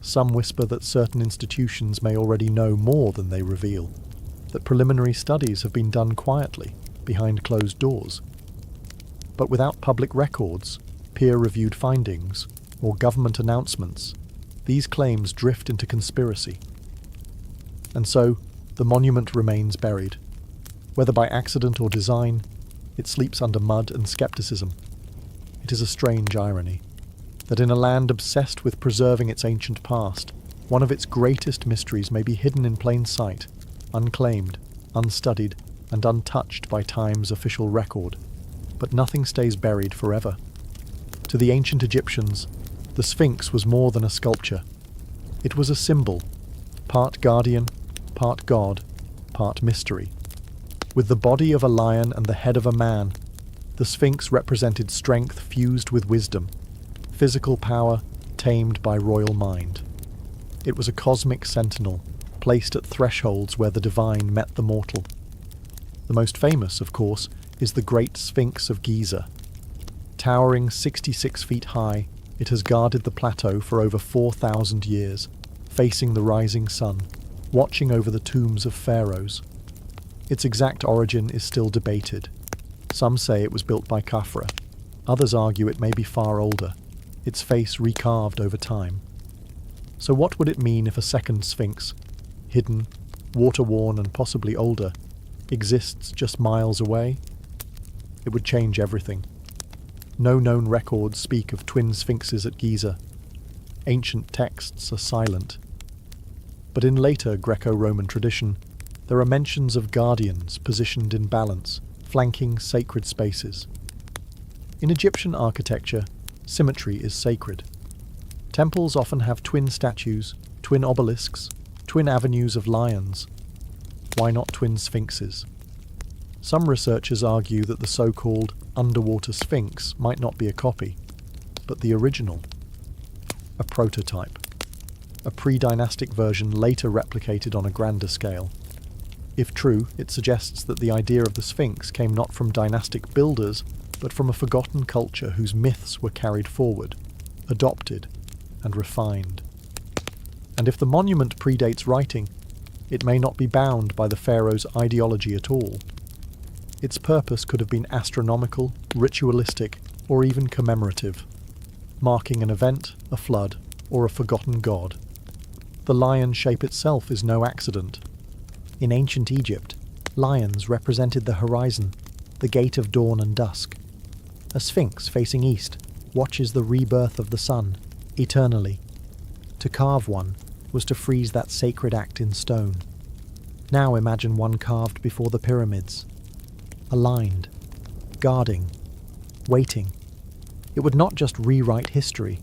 Speaker 1: Some whisper that certain institutions may already know more than they reveal, that preliminary studies have been done quietly, behind closed doors. But without public records, peer-reviewed findings, or government announcements, these claims drift into conspiracy. And so, the monument remains buried. Whether by accident or design, it sleeps under mud and skepticism. It is a strange irony that in a land obsessed with preserving its ancient past, one of its greatest mysteries may be hidden in plain sight, unclaimed, unstudied, and untouched by time's official record. But nothing stays buried forever. To the ancient Egyptians, the Sphinx was more than a sculpture. It was a symbol, part guardian, part god, part mystery. With the body of a lion and the head of a man, The Sphinx represented strength fused with wisdom, physical power tamed by royal mind. It was a cosmic sentinel, placed at thresholds where the divine met the mortal. The most famous, of course, is the Great Sphinx of Giza. Towering 66 feet high, it has guarded the plateau for over 4,000 years, facing the rising sun, watching over the tombs of pharaohs. Its exact origin is still debated. Some say it was built by Khafra. Others argue it may be far older, its face recarved over time. So what would it mean if a second Sphinx, hidden, water-worn and possibly older, exists just miles away? It would change everything. No known records speak of twin sphinxes at Giza. Ancient texts are silent. But in later Greco-Roman tradition, there are mentions of guardians positioned in balance, flanking sacred spaces. In Egyptian architecture, symmetry is sacred. Temples often have twin statues, twin obelisks, twin avenues of lions. Why not twin sphinxes? Some researchers argue that the so-called underwater sphinx might not be a copy, but the original. A prototype. A pre-dynastic version later replicated on a grander scale. If true, it suggests that the idea of the Sphinx came not from dynastic builders, but from a forgotten culture whose myths were carried forward, adopted, and refined. And if the monument predates writing, it may not be bound by the pharaoh's ideology at all. Its purpose could have been astronomical, ritualistic, or even commemorative, marking an event, a flood, or a forgotten god. The lion shape itself is no accident. In ancient Egypt, lions represented the horizon, the gate of dawn and dusk. A sphinx facing east watches the rebirth of the sun, eternally. To carve one was to freeze that sacred act in stone. Now imagine one carved before the pyramids, aligned, guarding, waiting. It would not just rewrite history,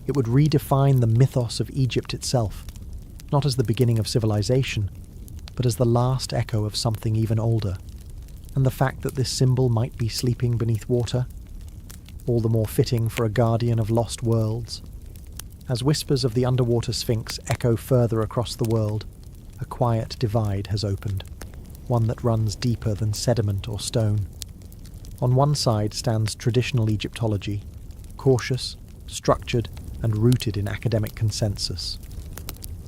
Speaker 1: it would redefine the mythos of Egypt itself, not as the beginning of civilization, but as the last echo of something even older. And the fact that this symbol might be sleeping beneath water, all the more fitting for a guardian of lost worlds. As whispers of the underwater sphinx echo further across the world, a quiet divide has opened, one that runs deeper than sediment or stone. On one side stands traditional Egyptology, cautious, structured, and rooted in academic consensus.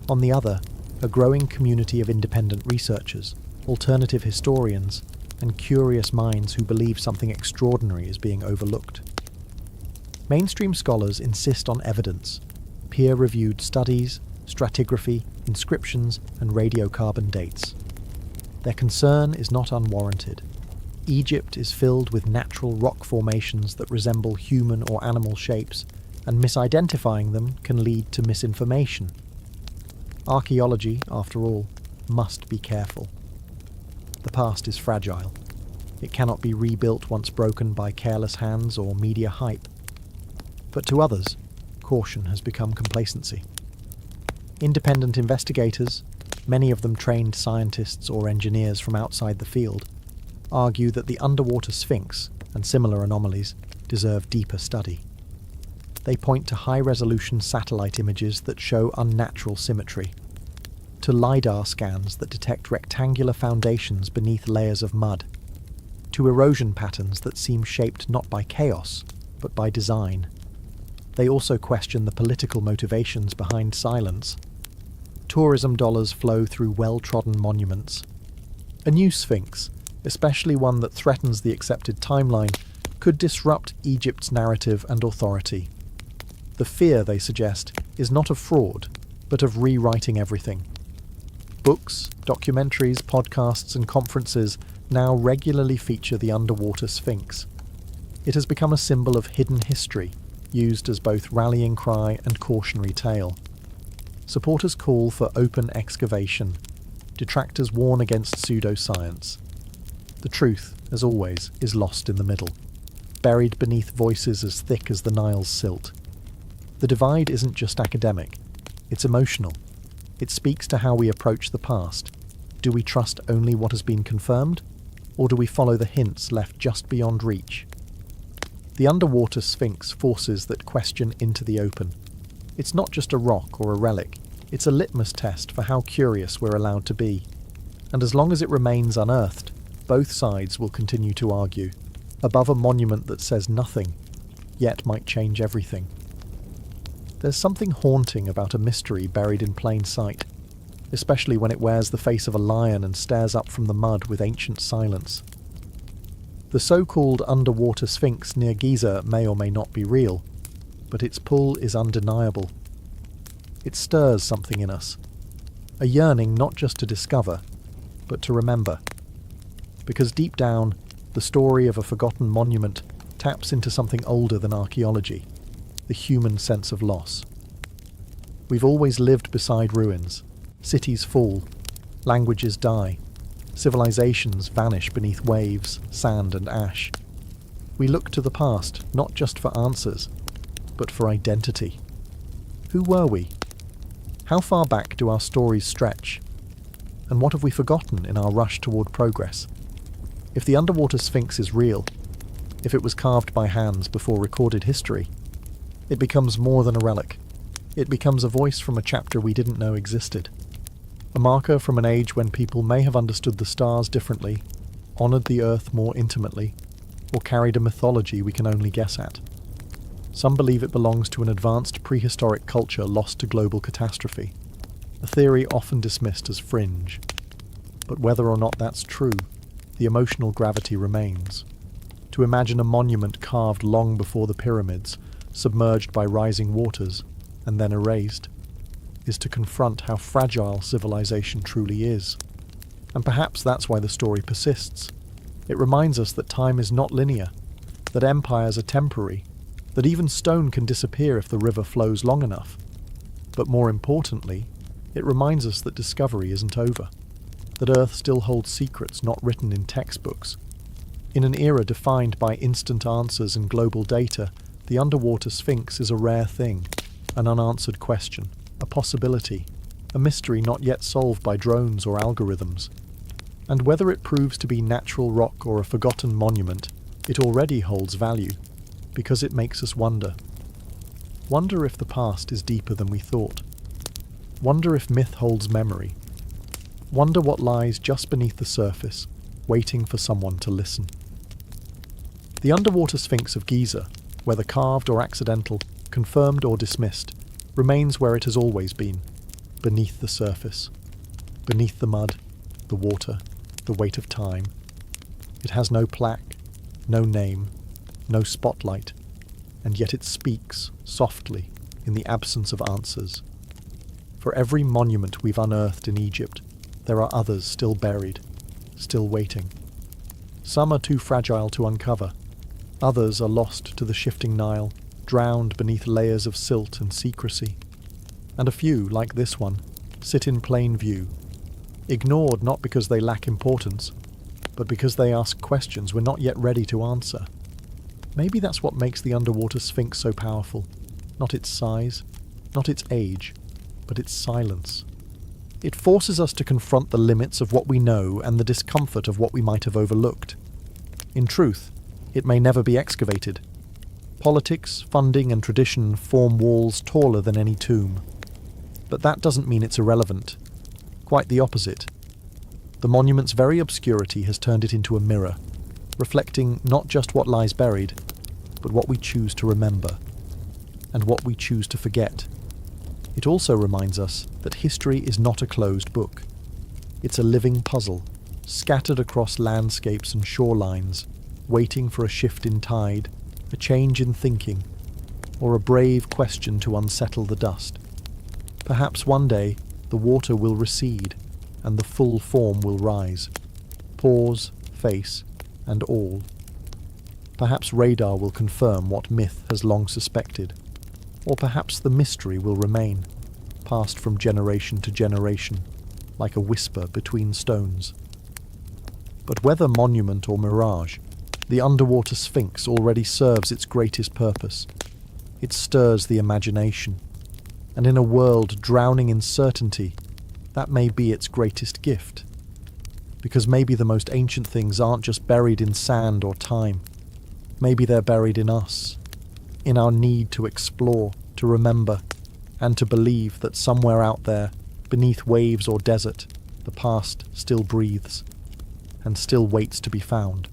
Speaker 1: On the other, a growing community of independent researchers, alternative historians, and curious minds who believe something extraordinary is being overlooked. Mainstream scholars insist on evidence, peer-reviewed studies, stratigraphy, inscriptions, and radiocarbon dates. Their concern is not unwarranted. Egypt is filled with natural rock formations that resemble human or animal shapes, and misidentifying them can lead to misinformation. Archaeology, after all, must be careful. The past is fragile. It cannot be rebuilt once broken by careless hands or media hype. But to others, caution has become complacency. Independent investigators, many of them trained scientists or engineers from outside the field, argue that the underwater sphinx and similar anomalies deserve deeper study. They point to high-resolution satellite images that show unnatural symmetry, to LiDAR scans that detect rectangular foundations beneath layers of mud, to erosion patterns that seem shaped not by chaos, but by design. They also question the political motivations behind silence. Tourism dollars flow through well-trodden monuments. A new sphinx, especially one that threatens the accepted timeline, could disrupt Egypt's narrative and authority. The fear, they suggest, is not of fraud, but of rewriting everything. Books, documentaries, podcasts, and conferences now regularly feature the underwater sphinx. It has become a symbol of hidden history, used as both rallying cry and cautionary tale. Supporters call for open excavation. Detractors warn against pseudoscience. The truth, as always, is lost in the middle, buried beneath voices as thick as the Nile's silt. The divide isn't just academic, it's emotional. It speaks to how we approach the past. Do we trust only what has been confirmed, or do we follow the hints left just beyond reach? The underwater sphinx forces that question into the open. It's not just a rock or a relic, it's a litmus test for how curious we're allowed to be. And as long as it remains unearthed, both sides will continue to argue, above a monument that says nothing, yet might change everything. There's something haunting about a mystery buried in plain sight, especially when it wears the face of a lion and stares up from the mud with ancient silence. The so-called underwater sphinx near Giza may or may not be real, but its pull is undeniable. It stirs something in us, a yearning not just to discover, but to remember. Because deep down, the story of a forgotten monument taps into something older than archaeology, the human sense of loss. We've always lived beside ruins. Cities fall, languages die, civilizations vanish beneath waves, sand and ash. We look to the past not just for answers, but for identity. Who were we? How far back do our stories stretch? And what have we forgotten in our rush toward progress? If the underwater sphinx is real, if it was carved by hands before recorded history, it becomes more than a relic. It becomes a voice from a chapter we didn't know existed. A marker from an age when people may have understood the stars differently, honoured the earth more intimately, or carried a mythology we can only guess at. Some believe it belongs to an advanced prehistoric culture lost to global catastrophe, a theory often dismissed as fringe. But whether or not that's true, the emotional gravity remains. To imagine a monument carved long before the pyramids, submerged by rising waters, and then erased, is to confront how fragile civilization truly is. And perhaps that's why the story persists. It reminds us that time is not linear, that empires are temporary, that even stone can disappear if the river flows long enough. But more importantly, it reminds us that discovery isn't over, that Earth still holds secrets not written in textbooks. In an era defined by instant answers and global data, the underwater sphinx is a rare thing, an unanswered question, a possibility, a mystery not yet solved by drones or algorithms. And whether it proves to be natural rock or a forgotten monument, it already holds value, because it makes us wonder. Wonder if the past is deeper than we thought. Wonder if myth holds memory. Wonder what lies just beneath the surface, waiting for someone to listen. The underwater sphinx of Giza, whether carved or accidental, confirmed or dismissed, remains where it has always been, beneath the surface, beneath the mud, the water, the weight of time. It has no plaque, no name, no spotlight, and yet it speaks softly in the absence of answers. For every monument we've unearthed in Egypt, there are others still buried, still waiting. Some are too fragile to uncover, others are lost to the shifting Nile, drowned beneath layers of silt and secrecy. And a few, like this one, sit in plain view, ignored not because they lack importance, but because they ask questions we're not yet ready to answer. Maybe that's what makes the underwater sphinx so powerful. Not its size, not its age, but its silence. It forces us to confront the limits of what we know and the discomfort of what we might have overlooked. In truth, it may never be excavated. Politics, funding, and tradition form walls taller than any tomb. But that doesn't mean it's irrelevant. Quite the opposite. The monument's very obscurity has turned it into a mirror, reflecting not just what lies buried, but what we choose to remember, and what we choose to forget. It also reminds us that history is not a closed book. It's a living puzzle, scattered across landscapes and shorelines, waiting for a shift in tide, a change in thinking, or a brave question to unsettle the dust. Perhaps one day the water will recede and the full form will rise, pause, face, and all. Perhaps radar will confirm what myth has long suspected, or perhaps the mystery will remain, passed from generation to generation, like a whisper between stones. But whether monument or mirage, the underwater sphinx already serves its greatest purpose. It stirs the imagination, and in a world drowning in certainty, that may be its greatest gift. Because maybe the most ancient things aren't just buried in sand or time. Maybe they're buried in us, in our need to explore, to remember, and to believe that somewhere out there, beneath waves or desert, the past still breathes, and still waits to be found.